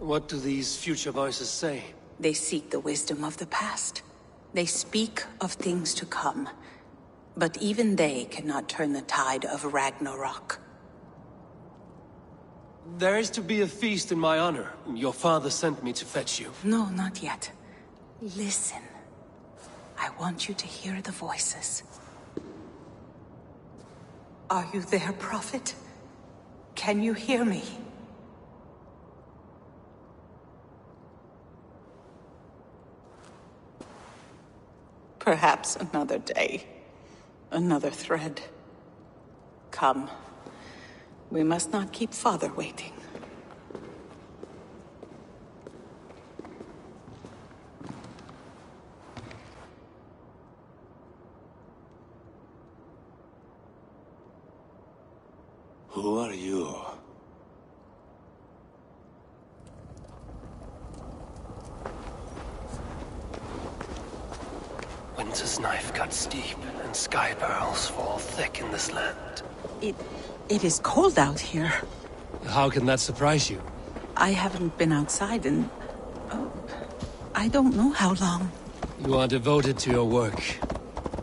What do these future voices say? They seek the wisdom of the past. They speak of things to come, but even they cannot turn the tide of Ragnarok. There is to be a feast in my honor. Your father sent me to fetch you. No, not yet. Listen. I want you to hear the voices. Are you there, Prophet? Can you hear me? Perhaps another day. Another thread. Come. We must not keep Father waiting. Who are you? Winter's knife cuts deep, and sky pearls fall thick in this land. It is cold out here. How can that surprise you? I haven't been outside in... I don't know how long. You are devoted to your work.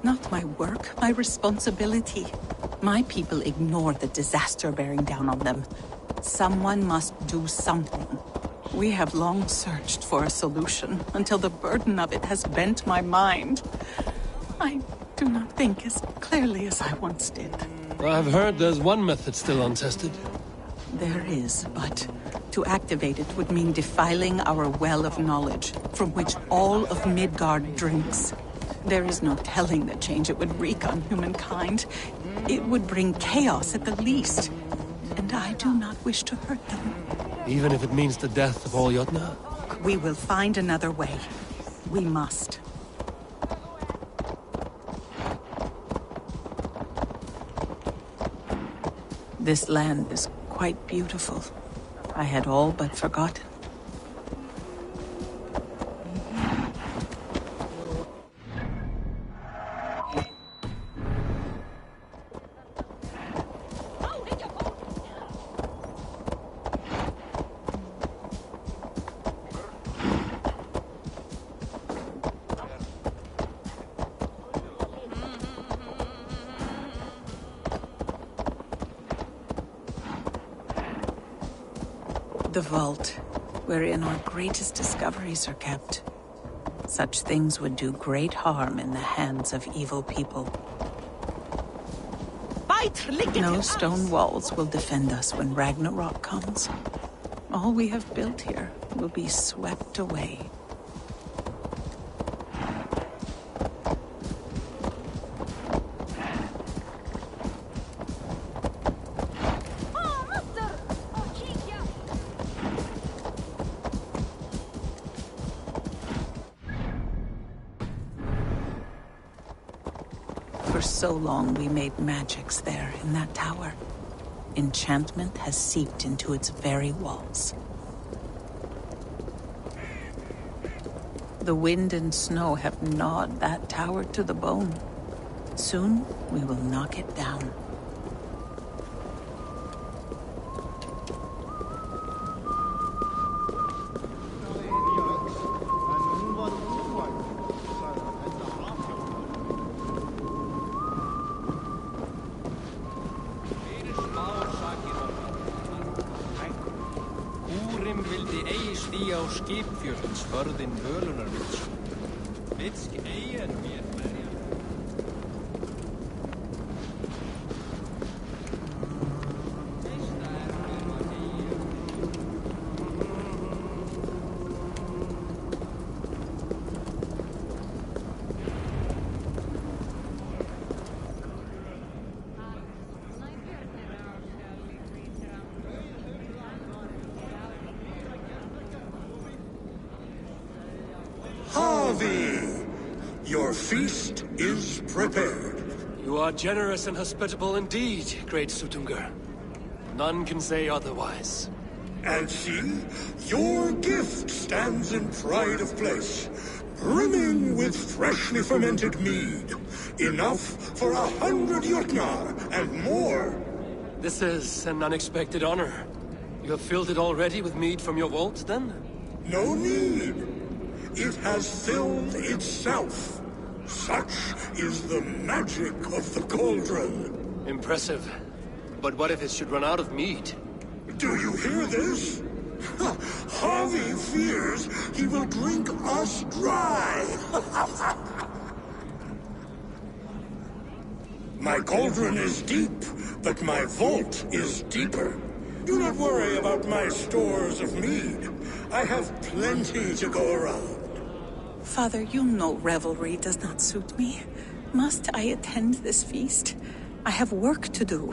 Not my work, my responsibility. My people ignore the disaster bearing down on them. Someone must do something. We have long searched for a solution until the burden of it has bent my mind. I do not think as clearly as I once did. I've heard there's one method still untested. There is, but to activate it would mean defiling our well of knowledge, from which all of Midgard drinks. There is no telling the change it would wreak on humankind. It would bring chaos at the least. And I do not wish to hurt them. Even if it means the death of all Jotnar? We will find another way. We must. This land is quite beautiful. I had all but forgotten. The vault, wherein our greatest discoveries are kept. Such things would do great harm in the hands of evil people. No stone walls will defend us when Ragnarok comes. All we have built here will be swept away. For so long we made magics there in that tower. Enchantment has seeped into its very walls. The wind and snow have gnawed that tower to the bone. Soon we will knock it down. Vildi eigi stíga á skipfjöldins förðin völunar vitsk eigi en mér verja. Your feast is prepared. You are generous and hospitable indeed, great Sutungur. None can say otherwise. And see, your gift stands in pride of place, brimming with freshly fermented mead. Enough for 100 Jotnar and more. This is an unexpected honor. You have filled it already with mead from your vault, then? No need. It has filled itself. Such is the magic of the cauldron. Impressive. But what if it should run out of mead? Do you hear this? Harvey fears he will drink us dry. My cauldron is deep, but my vault is deeper. Do not worry about my stores of mead. I have plenty to go around. Father, you know revelry does not suit me. Must I attend this feast? I have work to do.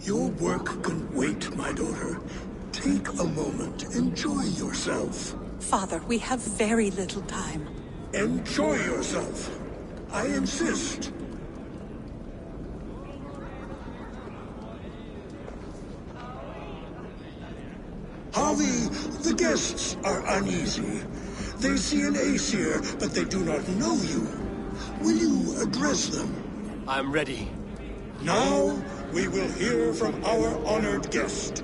Your work can wait, my daughter. Take a moment. Enjoy yourself. Father, we have very little time. Enjoy yourself. I insist. Harvey, the guests are uneasy. They see an Aesir, but they do not know you. Will you address them? I'm ready. Now, we will hear from our honored guest.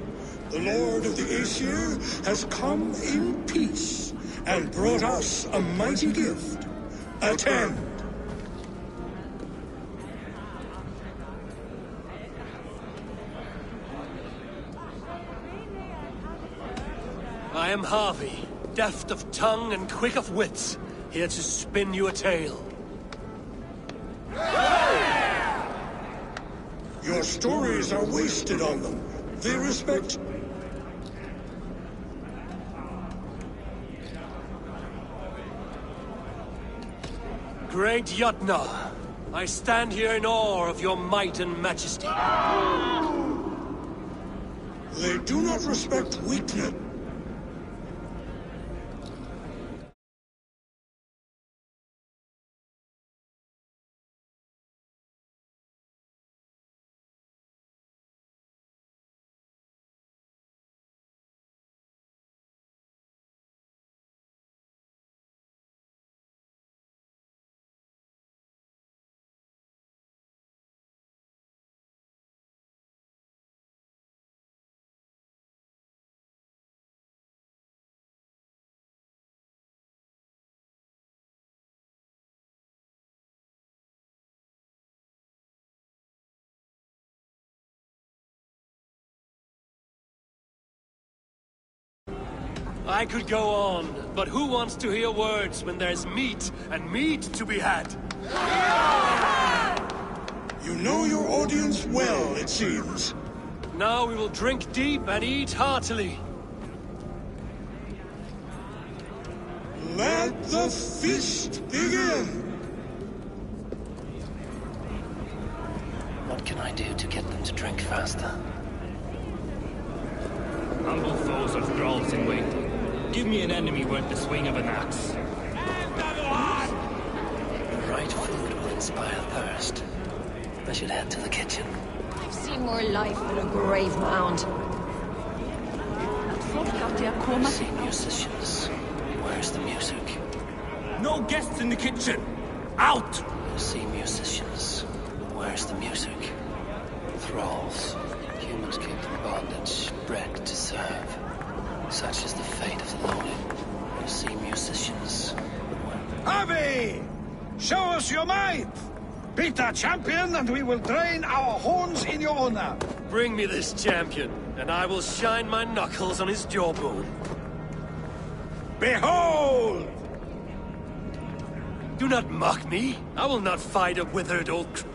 The Lord of the Aesir has come in peace, and brought us a mighty gift. Attend. I am Harvey, deft of tongue and quick of wits, here to spin you a tale. Your stories are wasted on them. They respect... Great Yutna, I stand here in awe of your might and majesty. They do not respect weakness. I could go on, but who wants to hear words when there's meat, and meat to be had? You know your audience well, it seems. Now we will drink deep and eat heartily. Let the feast begin! What can I do to get them to drink faster? Humble foes are thralls in waiting. Give me an enemy worth the swing of an axe. The right food will inspire thirst. I should head to the kitchen. I've seen more life than a grave mound. See musicians. Where's the music? No guests in the kitchen! Out! See musicians. Where's the music? Thralls. Humans kept in bondage, bred to serve. Such is the fate of the lowly. You see musicians. Harvey! Show us your might! Beat our champion and we will drain our horns in your honor. Bring me this champion, and I will shine my knuckles on his jawbone. Behold! Do not mock me. I will not fight a withered old...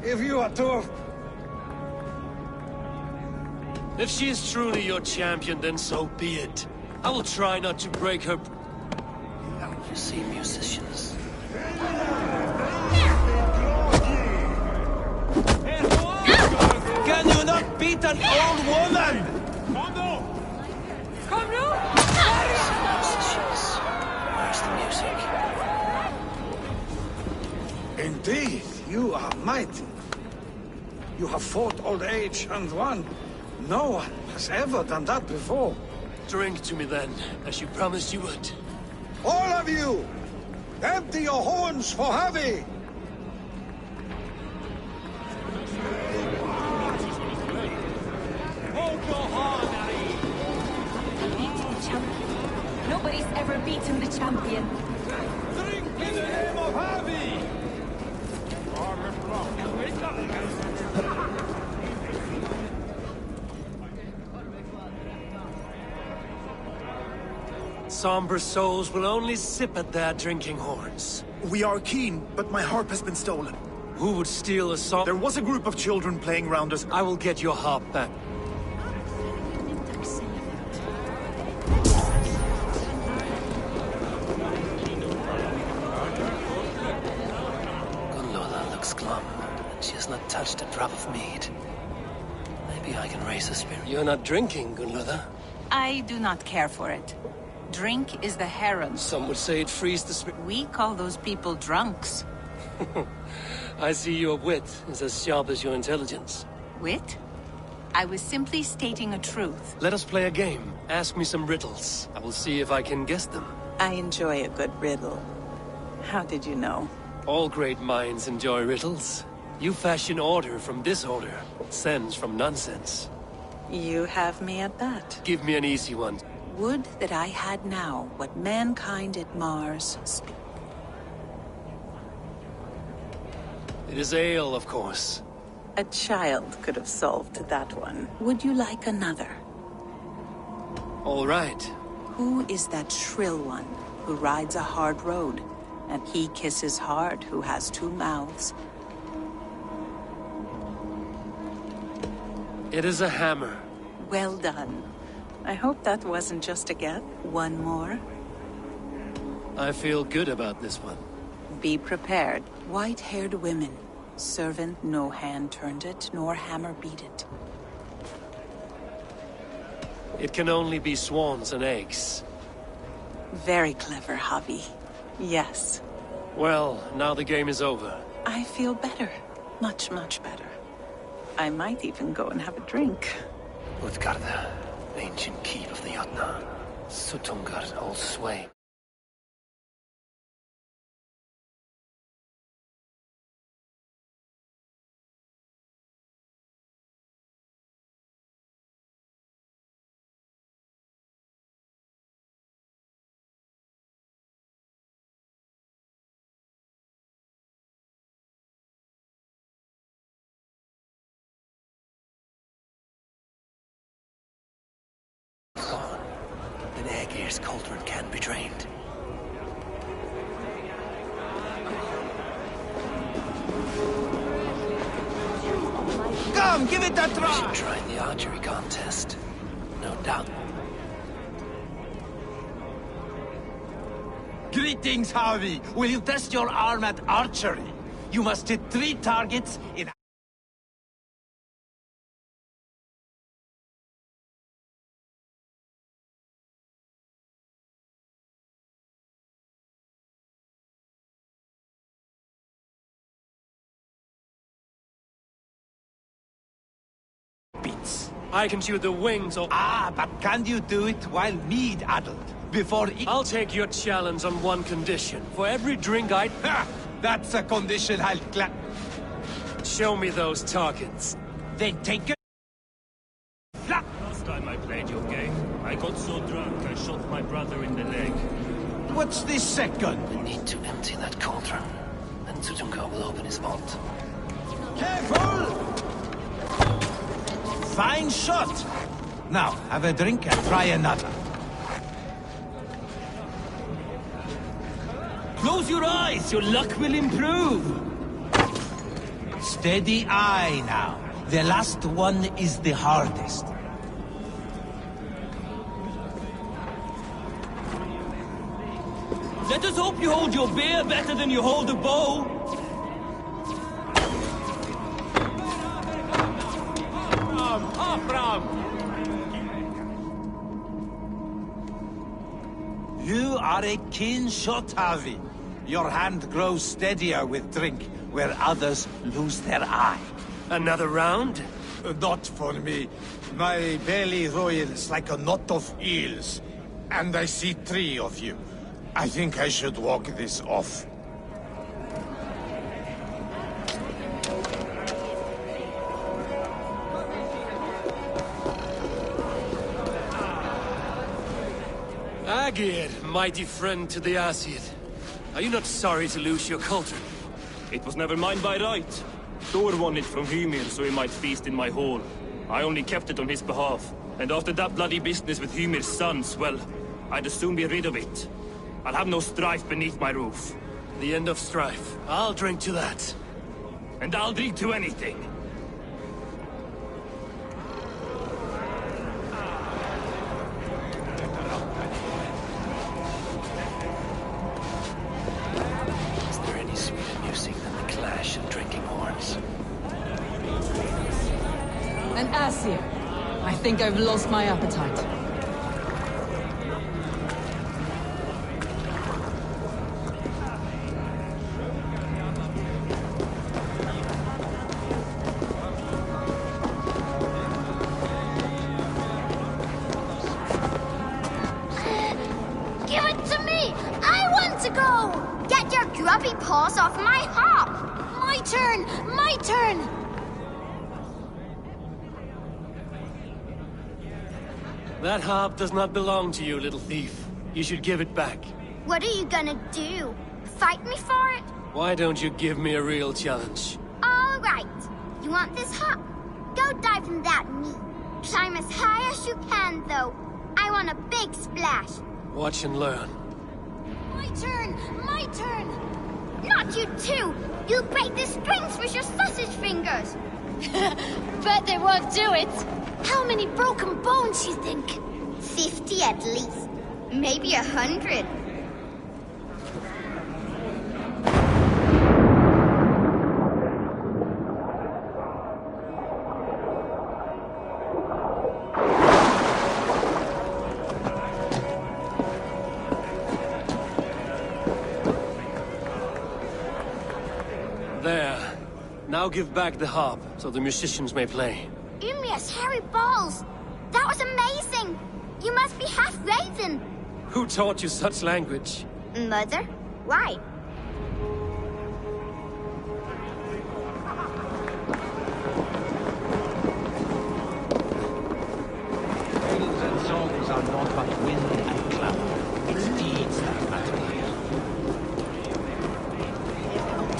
If you are too... If she is truly your champion, then so be it. I will try not to break her... You see musicians. Can you not beat an old woman? Come now! Musicians. Where's the music? Indeed, you are mighty. You have fought old age and won. No one has ever done that before. Drink to me then, as you promised you would. All of you! Empty your horns for Harvey! Beat the champion. Nobody's ever beaten the champion. Drink in the name of Harvey! Somber souls will only sip at their drinking horns. We are keen, but my harp has been stolen. Who would steal a song? There was a group of children playing round us. I will get your harp back. Gunlola looks glum, and she has not touched a drop of mead. Maybe I can raise her spirit. You're not drinking, Gunlola. I do not care for it. Drink is the heron. Some would say it frees the spirit. We call those people drunks. I see your wit is as sharp as your intelligence. Wit? I was simply stating a truth. Let us play a game. Ask me some riddles. I will see if I can guess them. I enjoy a good riddle. How did you know? All great minds enjoy riddles. You fashion order from disorder, sense from nonsense. You have me at that. Give me an easy one. Would that I had now what mankind at Mars speak. It is ale, of course. A child could have solved that one. Would you like another? All right. Who is that shrill one who rides a hard road? And he kisses hard who has two mouths. It is a hammer. Well done. I hope that wasn't just a get. One more. I feel good about this one. Be prepared. White-haired women. Servant no hand turned it, nor hammer beat it. It can only be swans and eggs. Very clever, Javi. Yes. Well, now the game is over. I feel better. Much, much better. I might even go and have a drink. Utgarda, ancient keep of the Jotnar. Sutungar holds sway. Then Aegir's cauldron can be drained. Come, give it a We try! should try the archery contest. No doubt. Greetings, Harvey. Will you test your arm at archery? You must hit 3 targets in... beats. I can shoot the wings of... Ah, but can you do it while mead-addled? Before... I'll take your challenge on one condition. For every drink I... Ha! That's a condition I'll Show me those targets. Then take it... Last time I played your game, I got so drunk I shot my brother in the leg. What's this second? We need to empty that cauldron. Then Sutunga will open his vault. Careful! Fine shot! Now, have a drink and try another. Close your eyes, your luck will improve. Steady eye now. The last one is the hardest. Let us hope you hold your beer better than you hold a bow. You are a keen shot, Harvey. Your hand grows steadier with drink, where others lose their eye. Another round? Not for me. My belly roils like a knot of eels. And I see 3 of you. I think I should walk this off. Aegir, mighty friend to the Aesir. Are you not sorry to lose your cauldron? It was never mine by right. Thor won it from Hymir so he might feast in my hall. I only kept it on his behalf. And after that bloody business with Hymir's sons, well, I'd as soon be rid of it. I'll have no strife beneath my roof. The end of strife. I'll drink to that. And I'll drink to anything. Is there any sweeter music than the clash of drinking horns? An Aesir. I think I've lost my appetite. Give it to me! I want to go! Get your grubby paws off my hop! My turn! My turn! That harp does not belong to you, little thief. You should give it back. What are you gonna do? Fight me for it? Why don't you give me a real challenge? All right. You want this harp? Go dive in that meat. Climb as high as you can, though. I want a big splash. Watch and learn. My turn! My turn! Not you too! You'll break the strings with your sausage fingers! Bet they won't do it. How many broken bones, you think? 50 at least. Maybe 100. There. Now give back the harp, so the musicians may play. Ymria's hairy balls! That was amazing! You must be half raven! Who taught you such language? Mother? Why? Tales and songs are not but wind and cloud. It's deeds that matter here.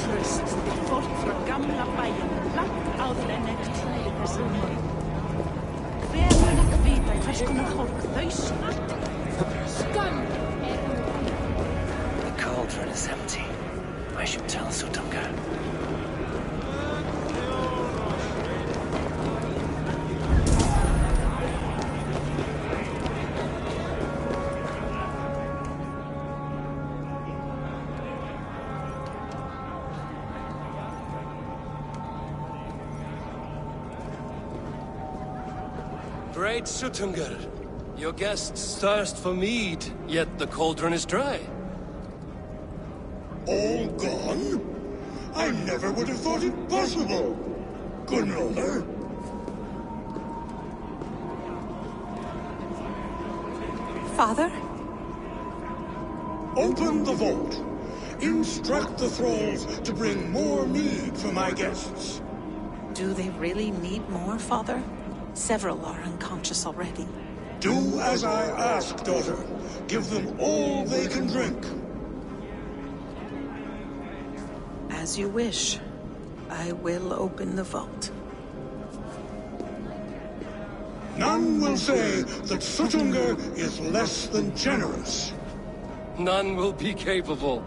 Tröst, folk från gamla bæjen, langt áður en trúði þessu morgun. Hver mun ekki vita hvers konar fólk þau snart? Scum! The cauldron is empty. I should tell Sutunga. Great Sutungar, your guests thirst for mead, yet the cauldron is dry. All gone? I never would have thought it possible. Gunrother? Father? Open the vault. Instruct the thralls to bring more mead for my guests. Do they really need more, Father? Several are unconscious already. Do as I ask, daughter. Give them all they can drink. As you wish. I will open the vault. None will say that Sutunga is less than generous. None will be capable.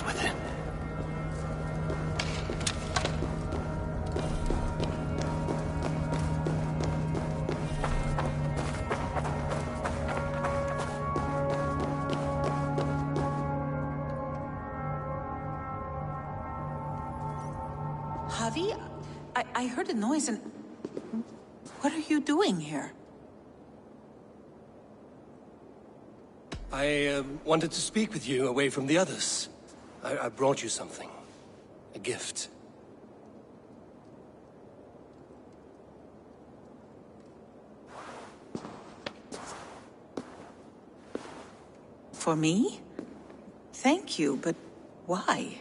Within. Javi, I heard a noise and... What are you doing here? I wanted to speak with you away from the others. I brought you something. A gift. For me? Thank you, but why?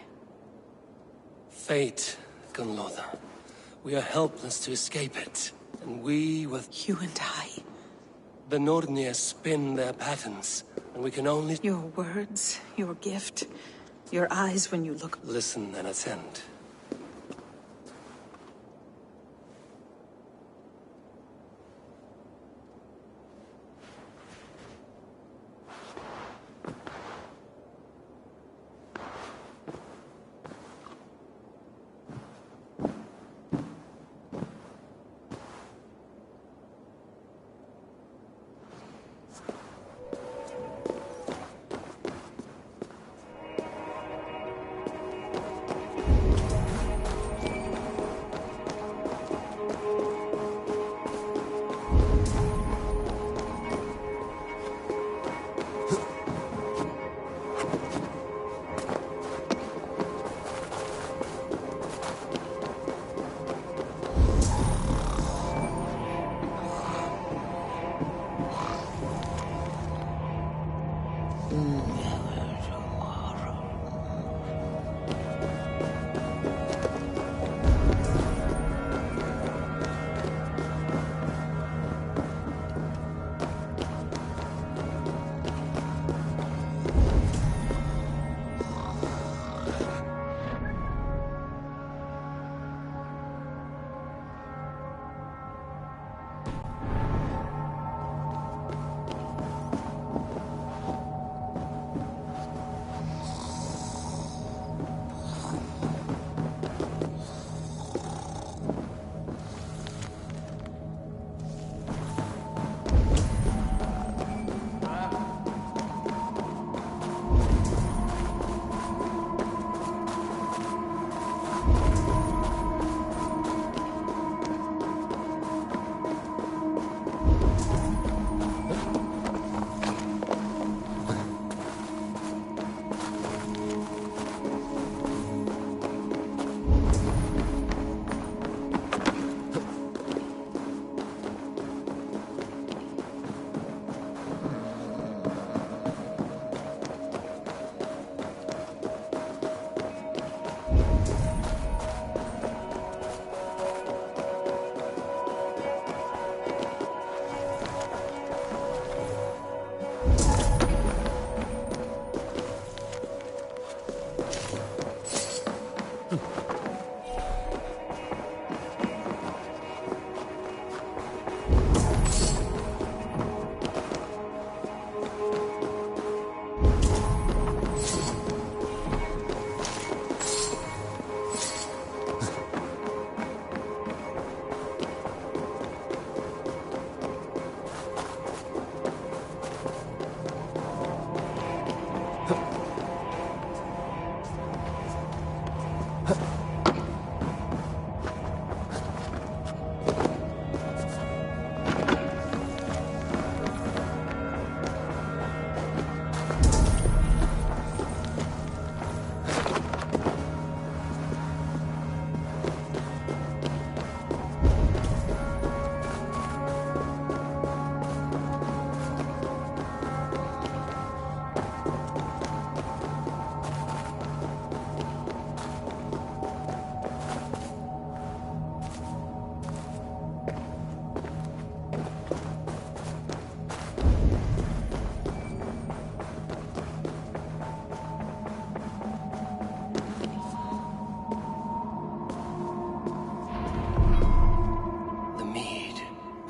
Fate, Gunlotha. We are helpless to escape it. And we with... You and I. The Nornir spin their patterns, and we can only... Your words, your gift, your eyes when you look... Listen and attend.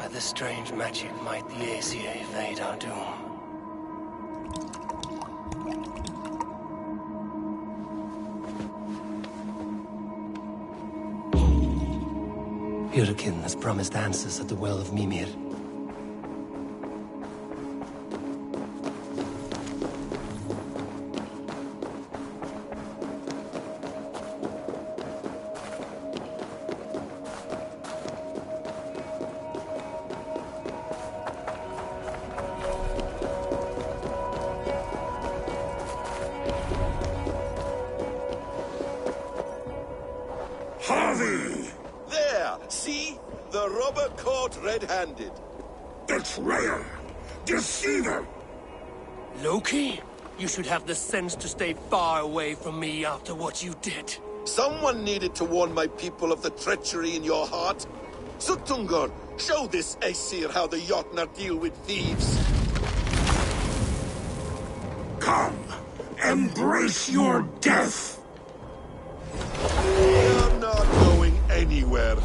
This strange magic might the ACA evade our doom. Hurricane has promised answers at the Well of Mimir. There! See? The robber caught red-handed. Betrayer! Deceiver! Loki? You should have the sense to stay far away from me after what you did. Someone needed to warn my people of the treachery in your heart. Suttungr, show this Aesir how the Jotnar deal with thieves. Come, embrace your death! I'm not going anywhere.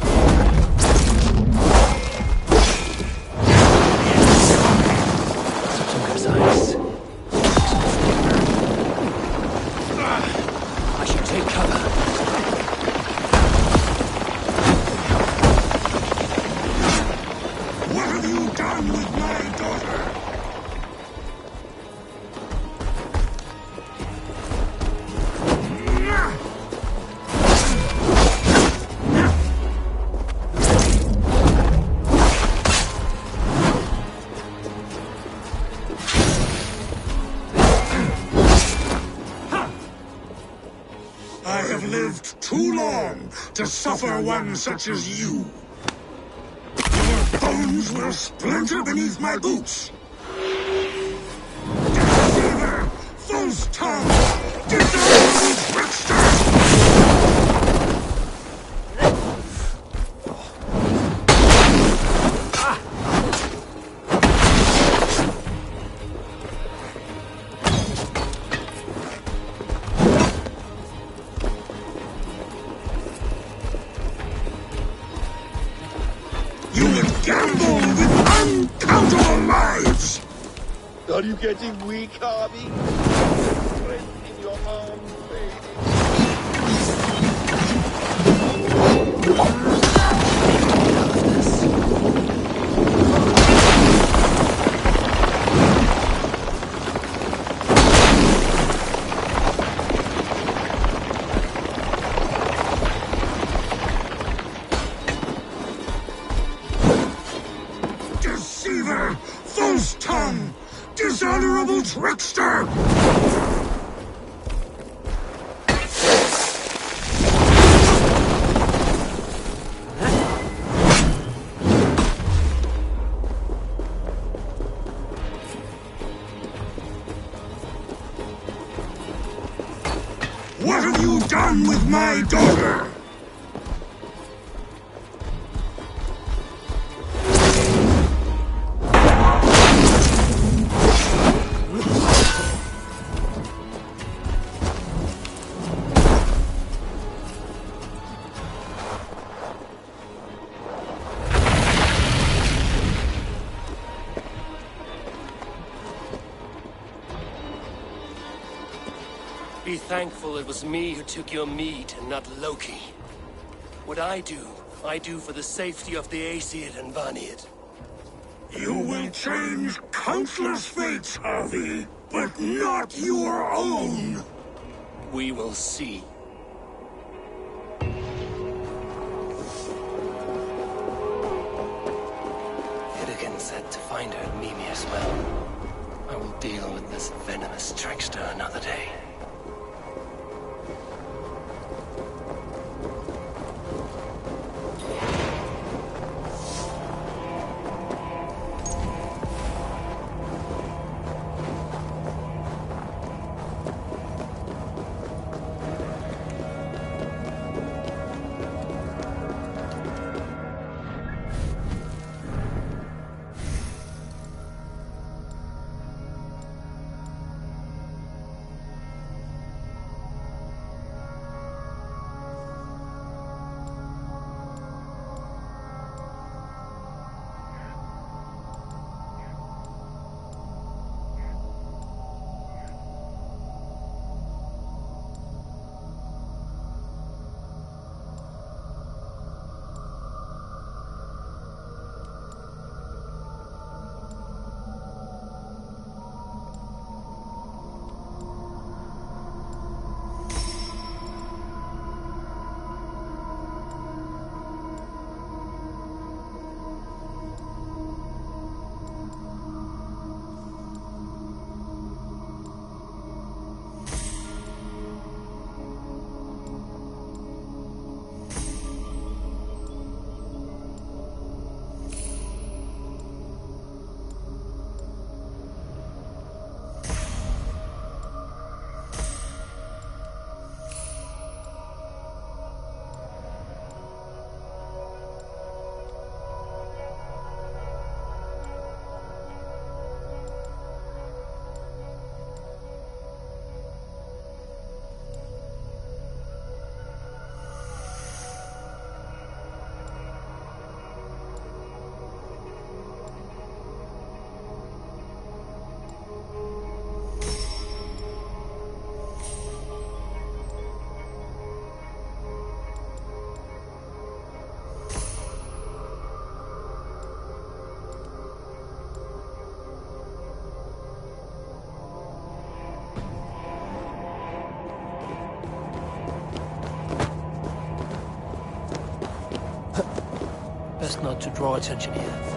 Suttungr's eyes. I should take cover. What have you done with my daughter? I have lived too long to suffer one such as you. Your bones will splinter beneath my boots. Deceiver! False tongue! Dishonorable trickster! You would gamble with uncountable lives! Are you getting weak, Harvey? Strength in your arms, Deceiver! False tongue! Dishonorable trickster! What have you done with my daughter? Be thankful it was me who took your meat and not Loki. What I do for the safety of the Aesir and Vanir. You will change countless fates, Harvey, but not your own. We will see. Hidegan said to find her at Mimir's well. I will deal with this venomous trickster another day. Best not to draw attention here.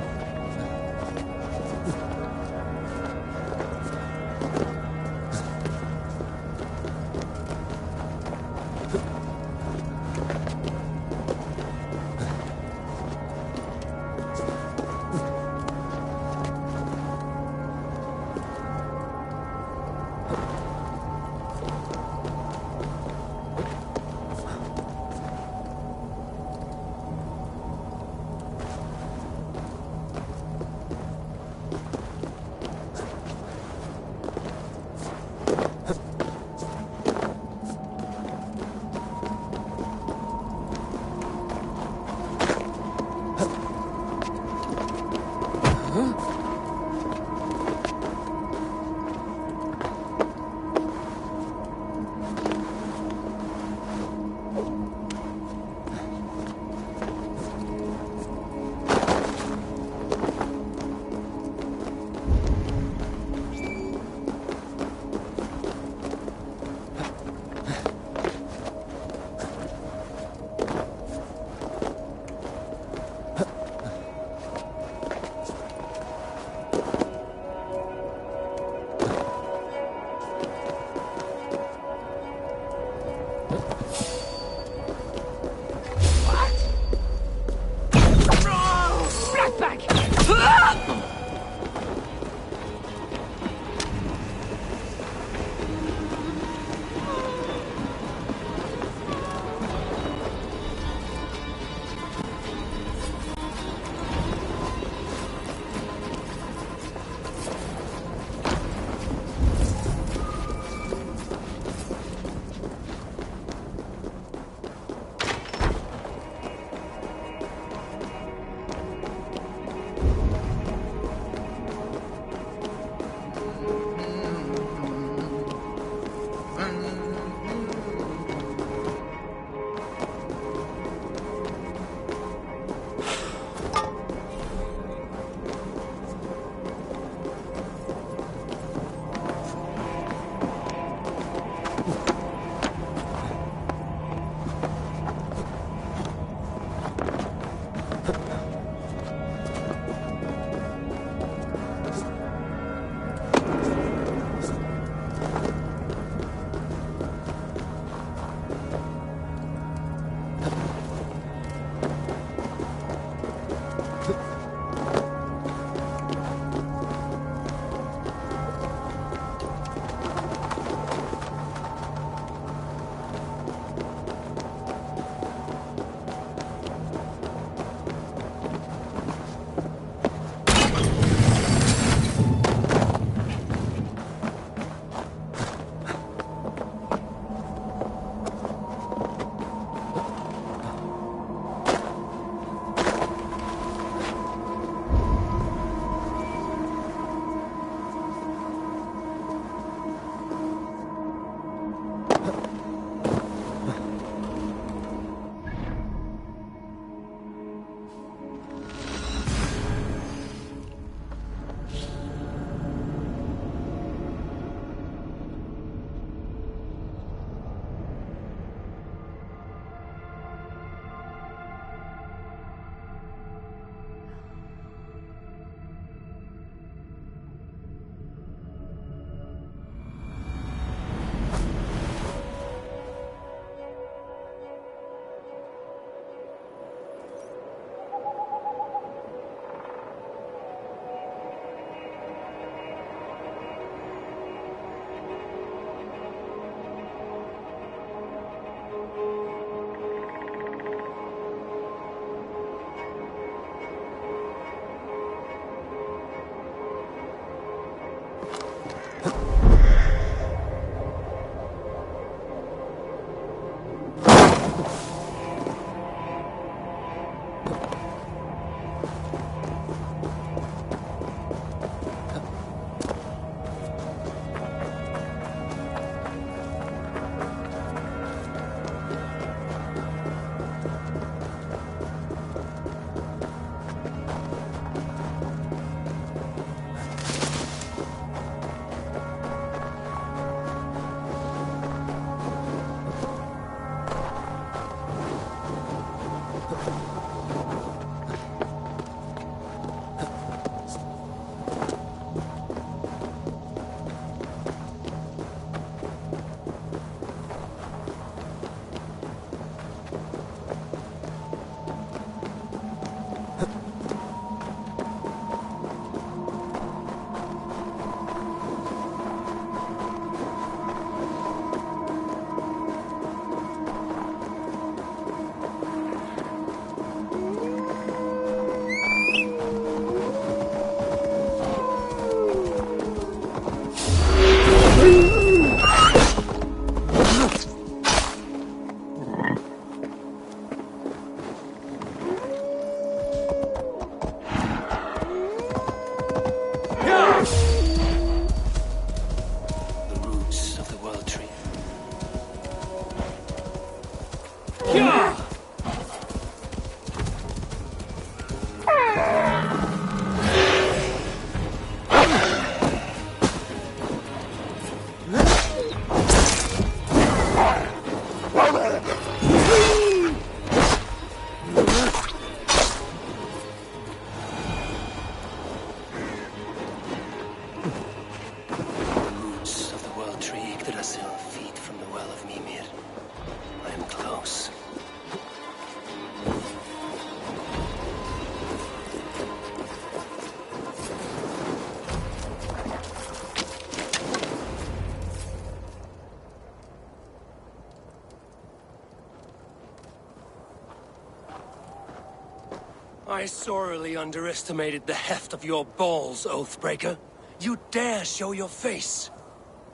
I sorely underestimated the heft of your balls, Oathbreaker. You dare show your face?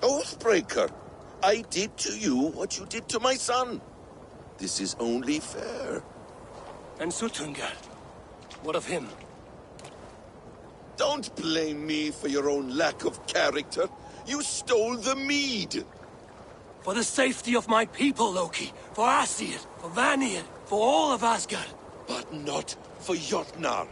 Oathbreaker, I did to you what you did to my son. This is only fair. And Sutungar? What of him? Don't blame me for your own lack of character. You stole the mead. For the safety of my people, Loki. For Aesir, for Vanir, for all of Asgard. But not for Jotnar.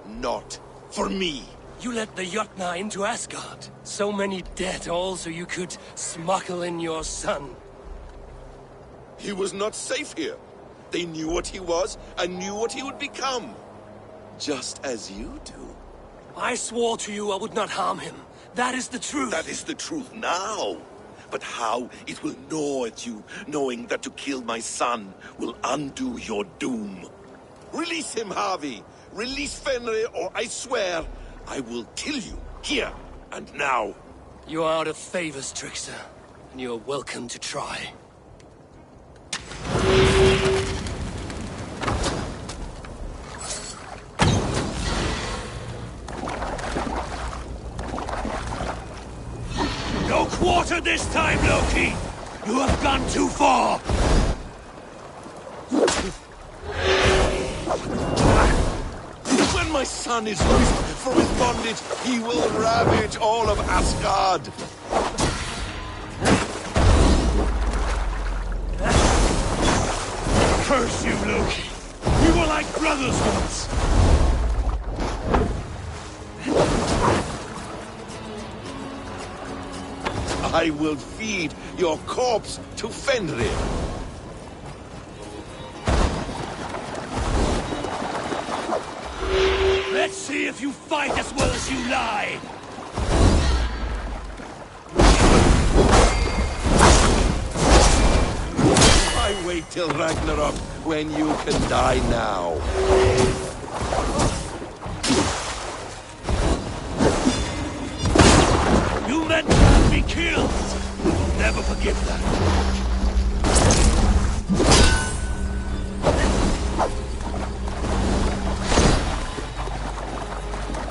Not for me. You let the Jotnar into Asgard. So many dead, all so you could smuggle in your son. He was not safe here. They knew what he was and knew what he would become. Just as you do. I swore to you I would not harm him. That is the truth. That is the truth now. But how it will gnaw at you, knowing that to kill my son will undo your doom. Release him, Harvey. Release Fenrir, or I swear, I will kill you, here and now. You are out of favors, trickster. And you are welcome to try. No quarter this time, Loki! You have gone too far! When my son is loosed from his bondage, he will ravage all of Asgard. Curse you, Loki! We were like brothers once! I will feed your corpse to Fenrir. Let's see if you fight as well as you lie! I wait till Ragnarok when you can die now. You meant to have me killed! You'll never forgive that.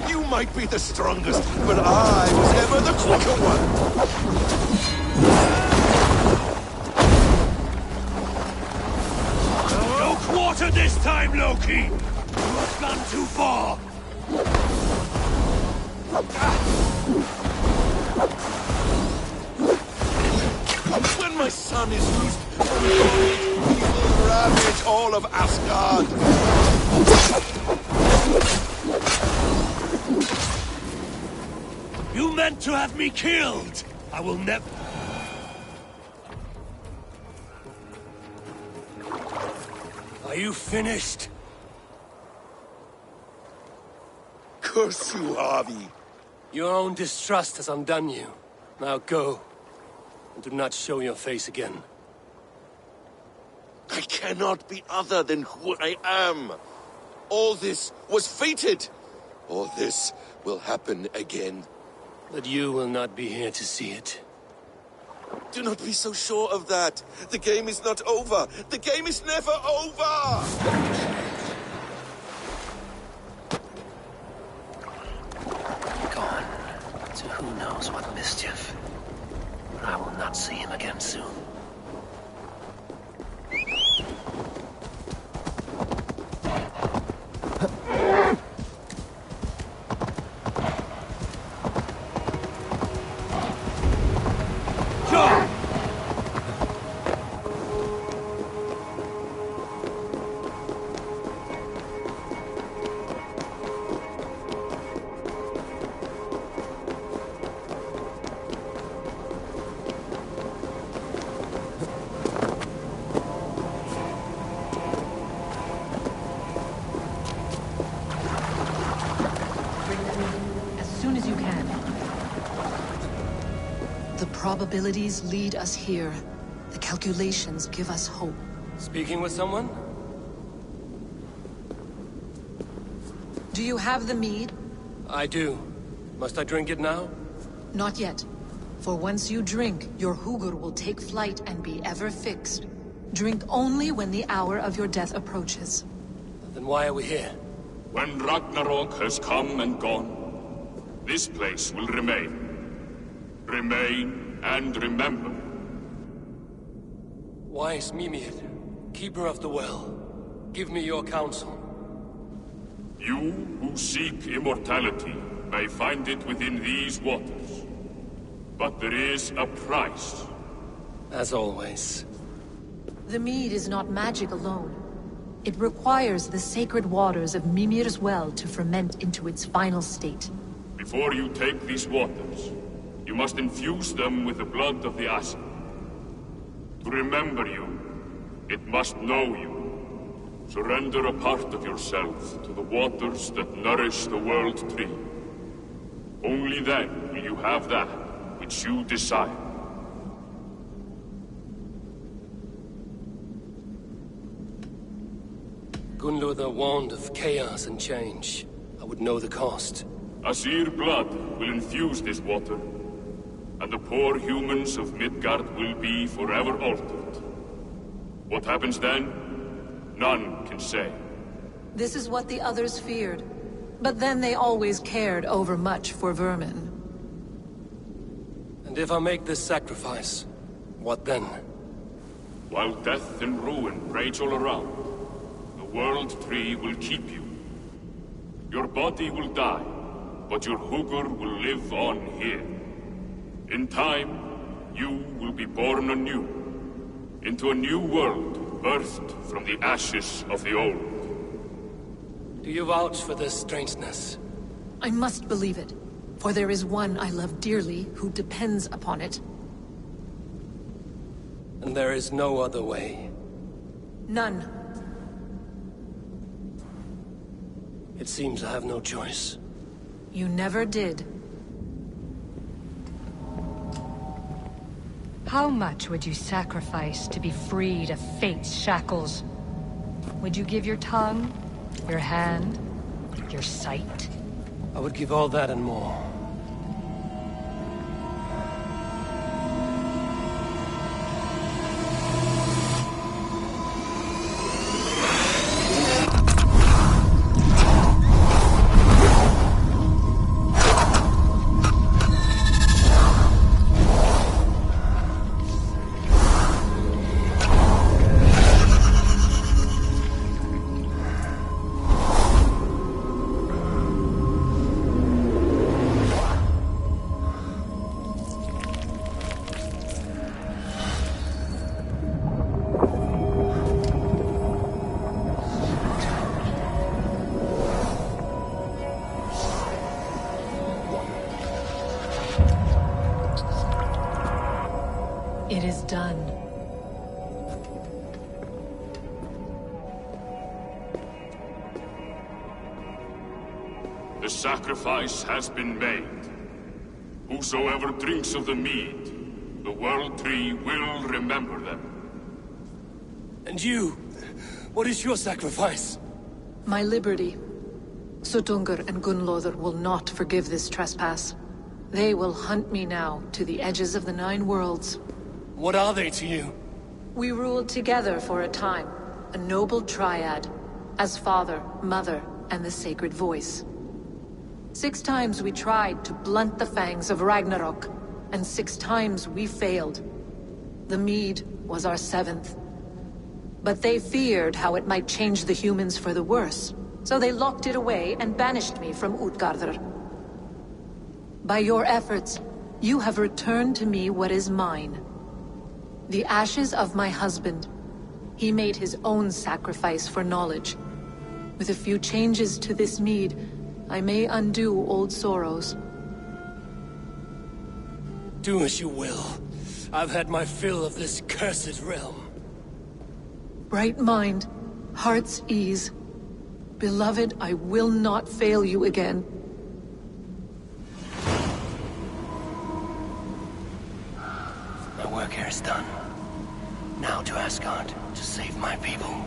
You might be the strongest, but I was ever the quicker one. No quarter this time, Loki! You have gone too far! When my son is loosed from bondage, he will ravage all of Asgard. You meant to have me killed! I will never... Are you finished? Curse you, Harvey. Your own distrust has undone you. Now go. And do not show your face again. I I cannot be other than who I am. All this was fated. All this will happen again. But you will not be here to see it. Do not be so sure of that. The game is not over. The game is never over! Gone to who knows what mischief. But I will not see him again soon. Probabilities lead us here. The calculations give us hope. Speaking with someone? Do you have the mead? I do. Must I drink it now? Not yet. For once you drink, your Hugur will take flight and be ever fixed. Drink only when the hour of your death approaches. Then why are we here? When Ragnarok has come and gone, this place will remain. Remain and remember. Wise Mimir, keeper of the well, give me your counsel. You who seek immortality may find it within these waters. But there is a price. As always. The mead is not magic alone. It requires the sacred waters of Mimir's well to ferment into its final state. Before you take these waters, you must infuse them with the blood of the Ashen. To remember you, it must know you. Surrender a part of yourself to the waters that nourish the World Tree. Only then will you have that which you desire. Gunluther warned of chaos and change. I would know the cost. Asir blood will infuse this water, and the poor humans of Midgard will be forever altered. What happens then? None can say. This is what the others feared. But then they always cared overmuch for vermin. And if I make this sacrifice, what then? While death and ruin rage all around, the World Tree will keep you. Your body will die, but your Hugur will live on here. In time, you will be born anew, into a new world birthed from the ashes of the old. Do you vouch for this strangeness? I must believe it, for there is one I love dearly who depends upon it. And there is no other way? None. It seems I have no choice. You never did. How much would you sacrifice to be freed of fate's shackles? Would you give your tongue, your hand, your sight? I would give all that and more. It is done. The sacrifice has been made. Whosoever drinks of the mead, the World Tree will remember them. And you? What is your sacrifice? My liberty. Suttungr and Gunnlóðr will not forgive this trespass. They will hunt me now to the edges of the 9 worlds. What are they to you? We ruled together for a time, a noble triad, as father, mother, and the sacred voice. 6 times we tried to blunt the fangs of Ragnarok, and 6 times we failed. The mead was our 7th. But they feared how it might change the humans for the worse, so they locked it away and banished me from Utgardr. By your efforts, you have returned to me what is mine. The ashes of my husband. He made his own sacrifice for knowledge. With a few changes to this mead, I may undo old sorrows. Do as you will. I've had my fill of this cursed realm. Bright mind, heart's ease. Beloved, I will not fail you again. My work here is done. Now to Asgard to save my people.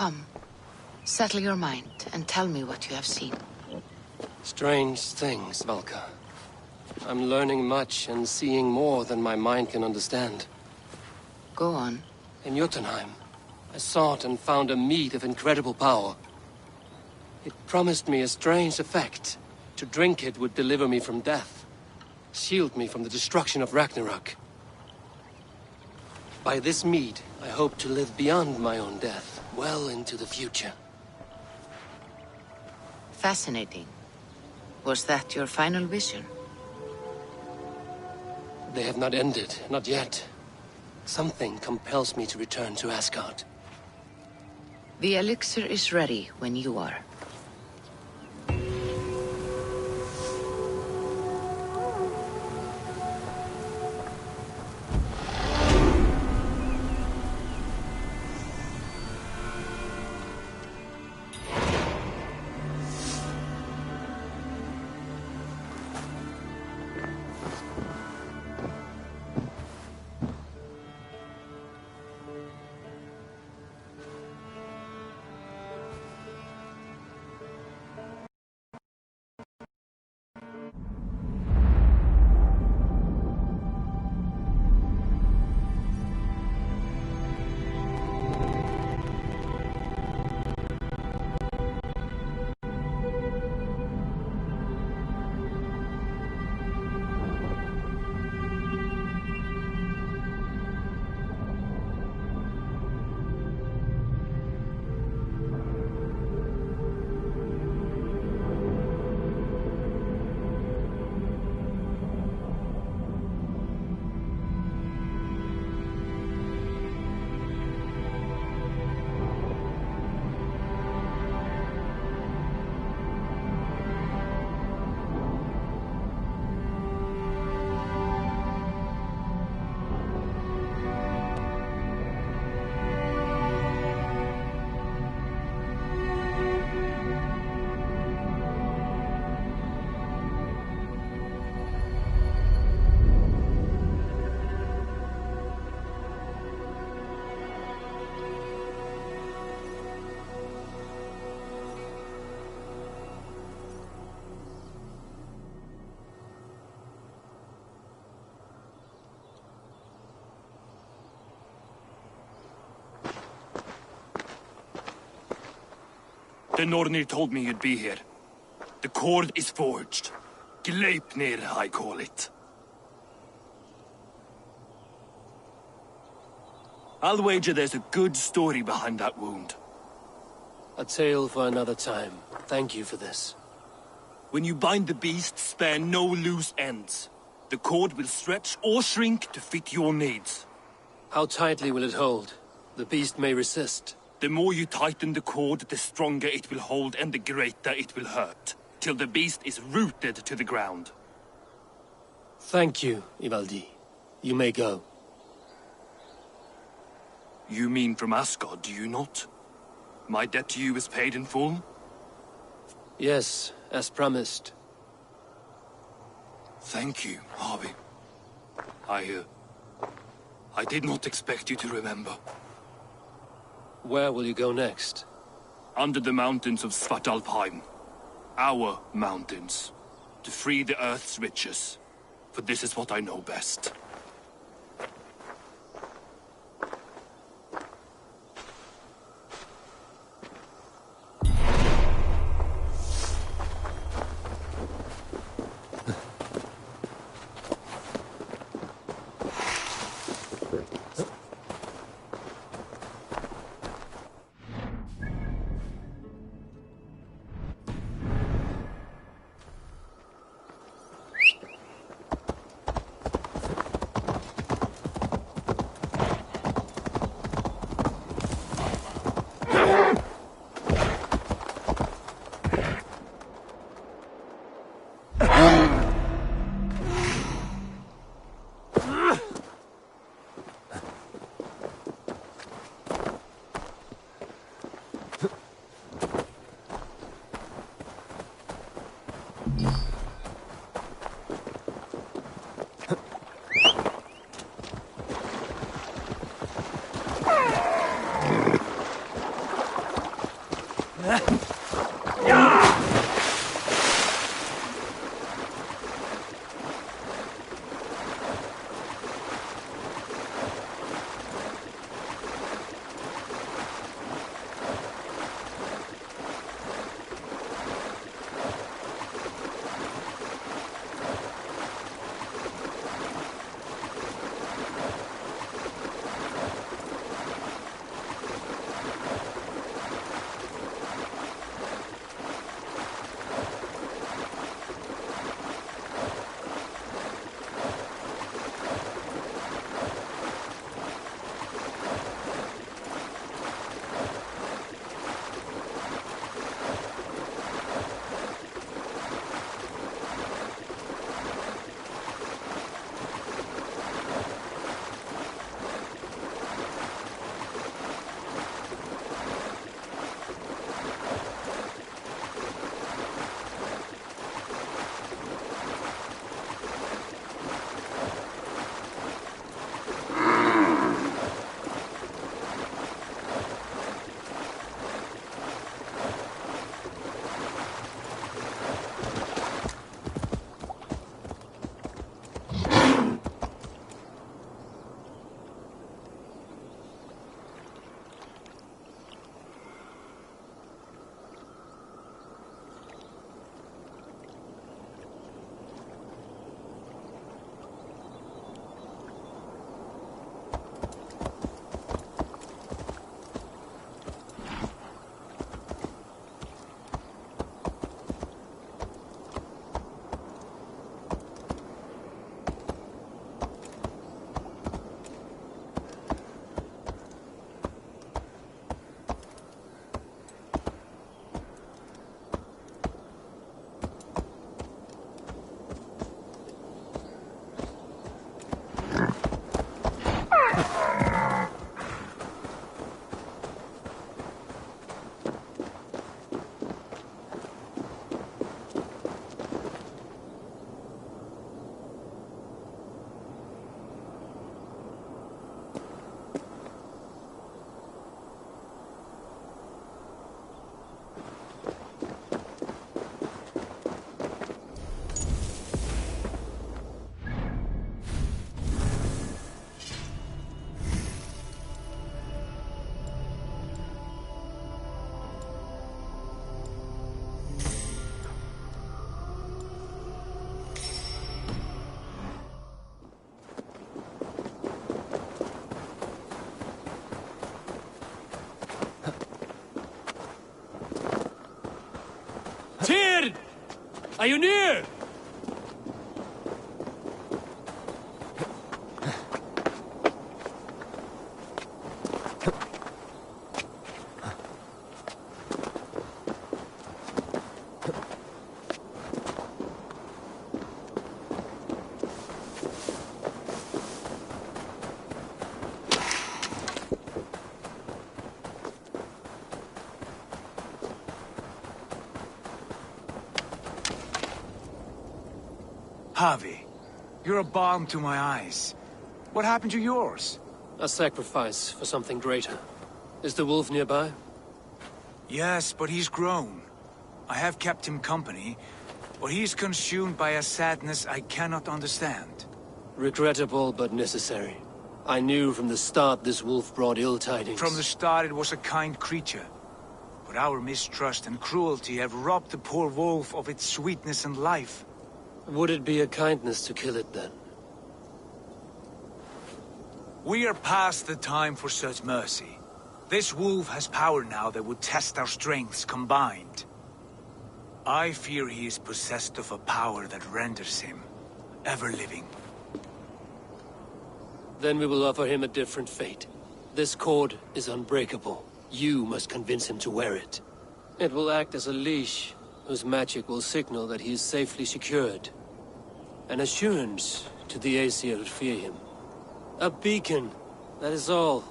Come, settle your mind and tell me what you have seen. Strange things, Valka. I'm learning much and seeing more than my mind can understand. Go on. In Jotunheim, I sought and found a mead of incredible power. It promised me a strange effect. To drink it would deliver me from death, shield me from the destruction of Ragnarok. By this mead, I hope to live beyond my own death, well into the future. Fascinating. Was that your final vision? They have not ended, not yet. Something compels me to return to Asgard. The elixir is ready when you are. The Nornir told me you'd be here. The cord is forged. Gleipnir, I call it. I'll wager there's a good story behind that wound. A tale for another time. Thank you for this. When you bind the beast, spare no loose ends. The cord will stretch or shrink to fit your needs. How tightly will it hold? The beast may resist. The more you tighten the cord, the stronger it will hold and the greater it will hurt, till the beast is rooted to the ground. Thank you, Ivaldi. You may go. You mean from Asgard, do you not? My debt to you is paid in full? Yes, as promised. Thank you, Harvey. I did not expect you to remember. Where will you go next? Under the mountains of Svartalfheim. Our mountains. To free the Earth's riches. For this is what I know best. Are you near? Javi, you're a balm to my eyes. What happened to yours? A sacrifice for something greater. Is the wolf nearby? Yes, but he's grown. I have kept him company, but he's consumed by a sadness I cannot understand. Regrettable, but necessary. I knew from the start this wolf brought ill tidings. From the start it was a kind creature. But our mistrust and cruelty have robbed the poor wolf of its sweetness and life. Would it be a kindness to kill it, then? We are past the time for such mercy. This wolf has power now that would test our strengths combined. I fear he is possessed of a power that renders him ever-living. Then we will offer him a different fate. This cord is unbreakable. You must convince him to wear it. It will act as a leash, whose magic will signal that he is safely secured. An assurance to the Aesir who fear him. A beacon, that is all.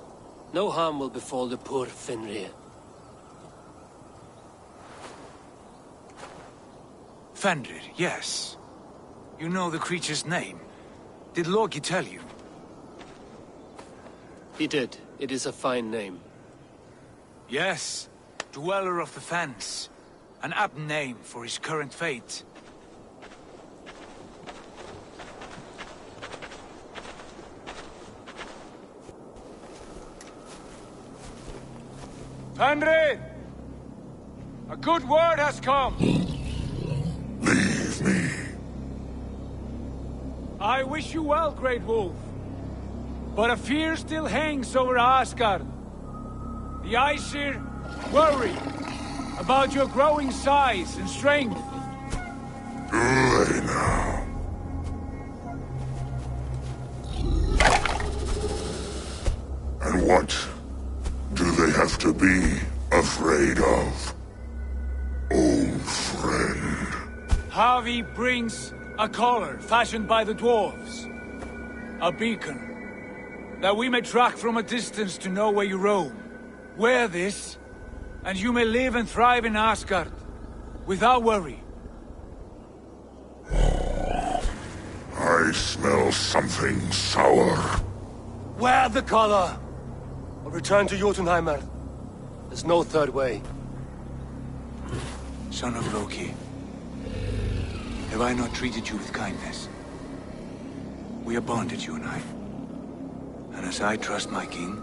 No harm will befall the poor Fenrir. Fenrir, yes. You know the creature's name. Did Loki tell you? He did. It is a fine name. Yes. Dweller of the Fens. An apt name for his current fate. Fenrir! A good word has come! Leave me. I wish you well, Great Wolf. But a fear still hangs over Asgard. The Aesir worry about your growing size and strength. Do they now? And what do they have to be afraid of? Old friend. Javi brings a collar fashioned by the dwarves. A beacon. That we may track from a distance to know where you roam. Wear this, and you may live and thrive in Asgard, without worry. I smell something sour. Wear the collar! Or return to Jotunheimer. There's no third way. Son of Loki, have I not treated you with kindness? We are bonded, you and I. And as I trust my king,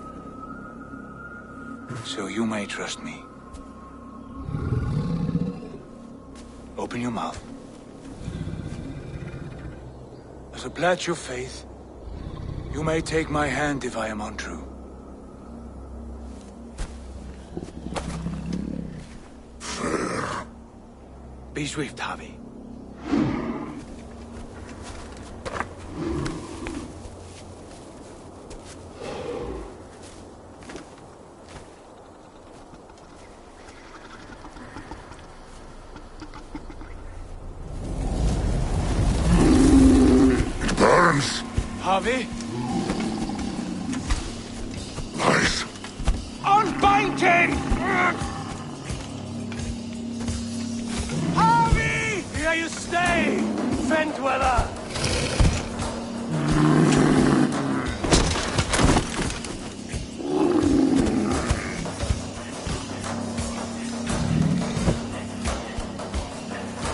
so you may trust me. Open your mouth. As a pledge of faith, you may take my hand if I am untrue. Fair. Be swift, Javi. Javi? Nice. Unbind him! Javi! Here you stay, Fen Dweller!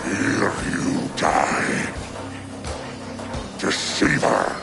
Here you die. Deceiver.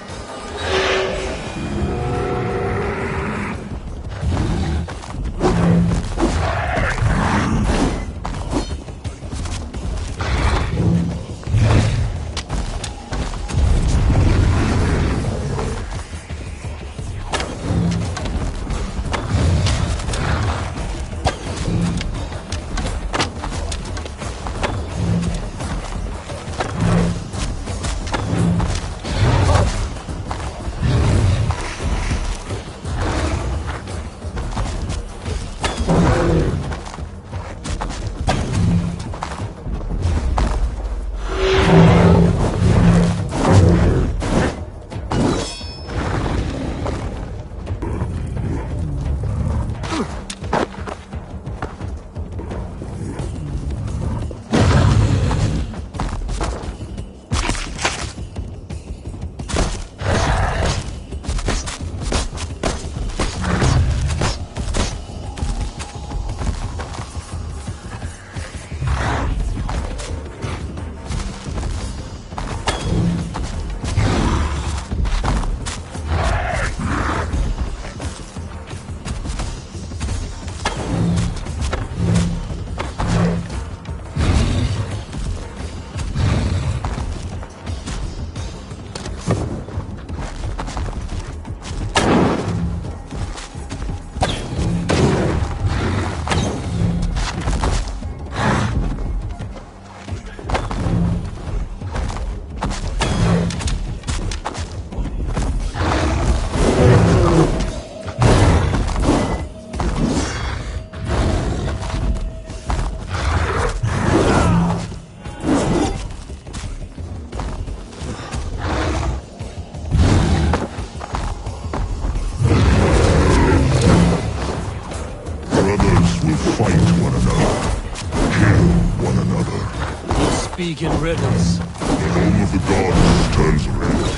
father. You speak in riddles. The home of the gods turns red.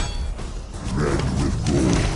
Red with gore.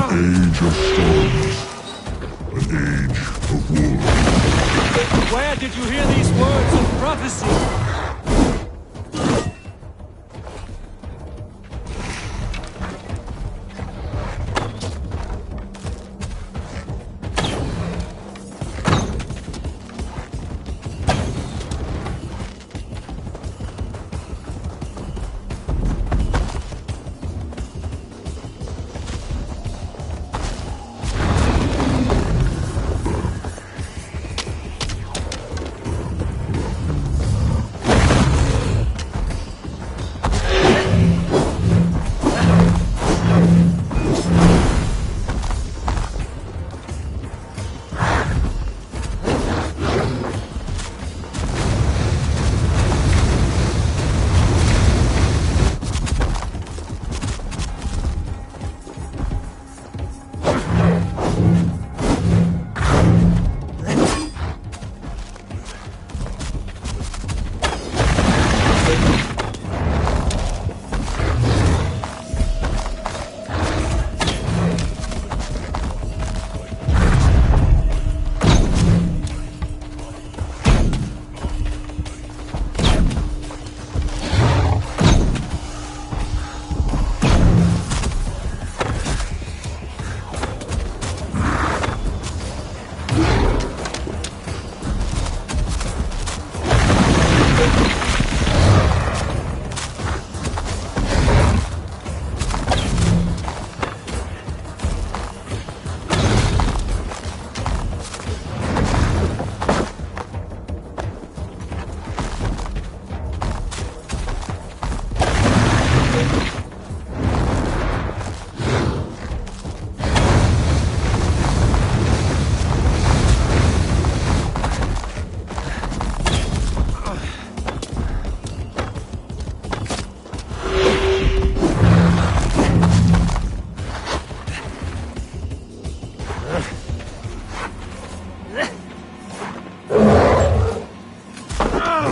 Age of storms. An age of war. Where did you hear these words of prophecy?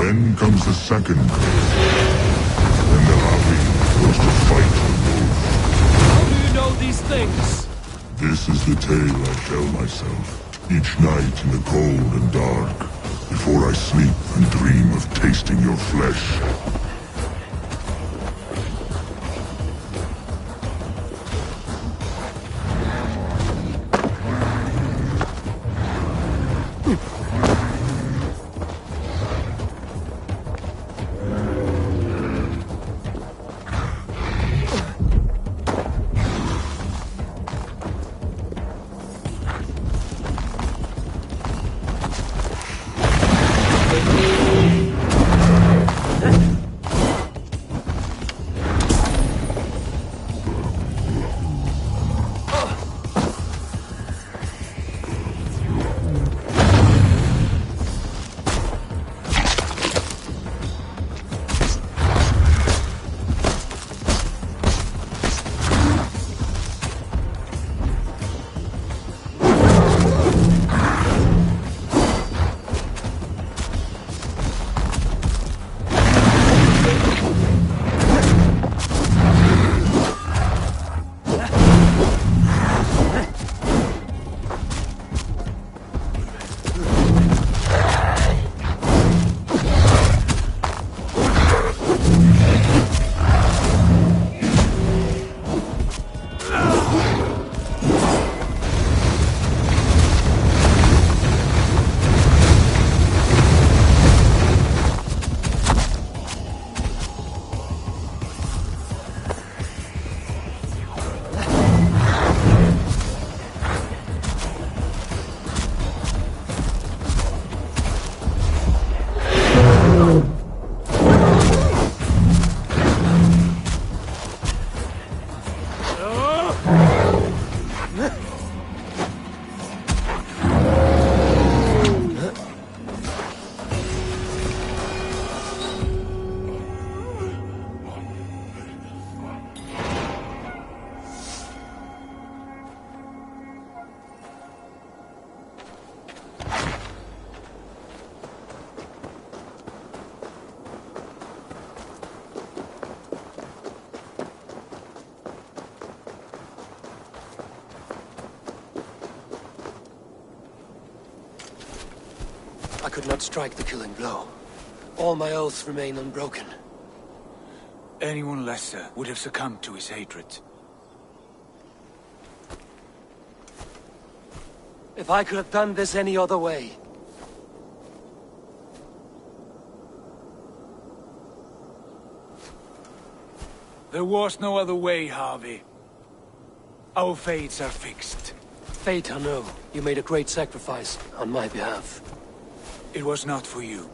Then comes the second curse. When the Havi goes to fight the wolf. How do you know these things? This is the tale I tell myself. Each night in the cold and dark. Before I sleep and dream of tasting your flesh. I could not strike the killing blow. All my oaths remain unbroken. Anyone lesser would have succumbed to his hatred. If I could have done this any other way... There was no other way, Harvey. Our fates are fixed. Fate, I know. You made a great sacrifice on my behalf. It was not for you.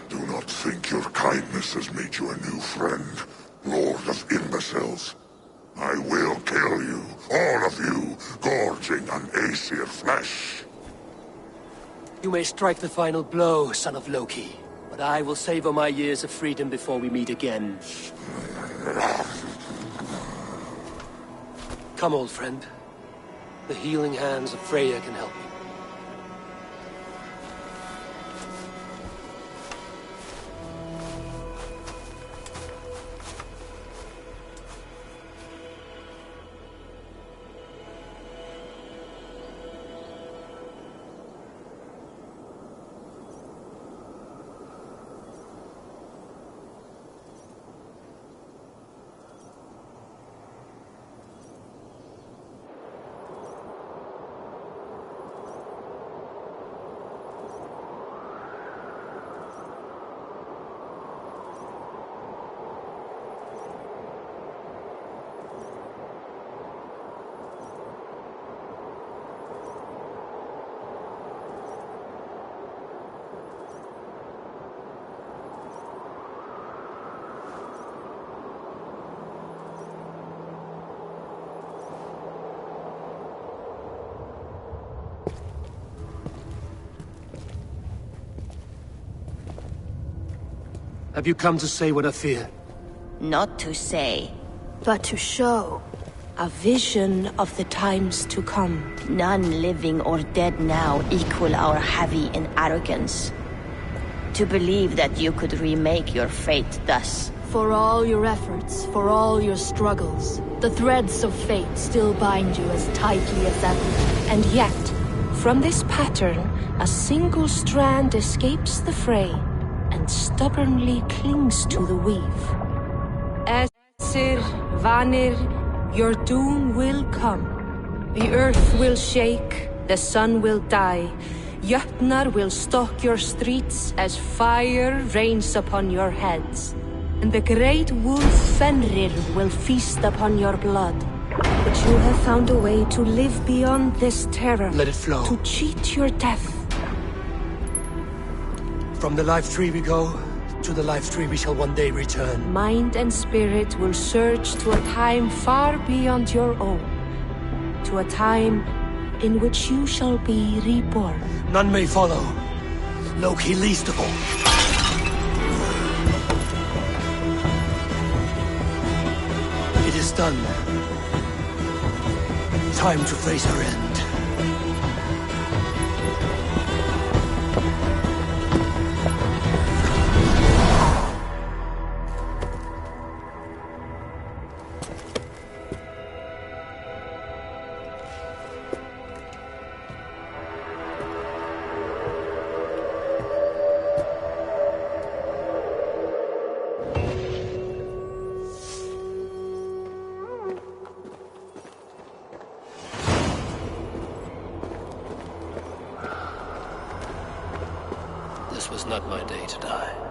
Do not think your kindness has made you a new friend, Lord of Imbeciles. I will kill you, all of you, gorging on Aesir flesh. You may strike the final blow, son of Loki. But I will savor my years of freedom before we meet again. Come, old friend. The healing hands of Freya can help you. Have you come to say what I fear? Not to say, but to show. A vision of the times to come. None living or dead now equal our heavy in arrogance. To believe that you could remake your fate thus. For all your efforts, for all your struggles, the threads of fate still bind you as tightly as ever. And yet, from this pattern, a single strand escapes the fray and stubbornly clings to the weave. Aesir, Vanir, your doom will come. The earth will shake, the sun will die. Jötnar will stalk your streets as fire rains upon your heads. And the great wolf Fenrir will feast upon your blood. But you have found a way to live beyond this terror. Let it flow. To cheat your death. From the life tree we go, to the life tree we shall one day return. Mind and spirit will surge to a time far beyond your own. To a time in which you shall be reborn. None may follow. Loki least of all. It is done. Time to face our end. This was not my day to die.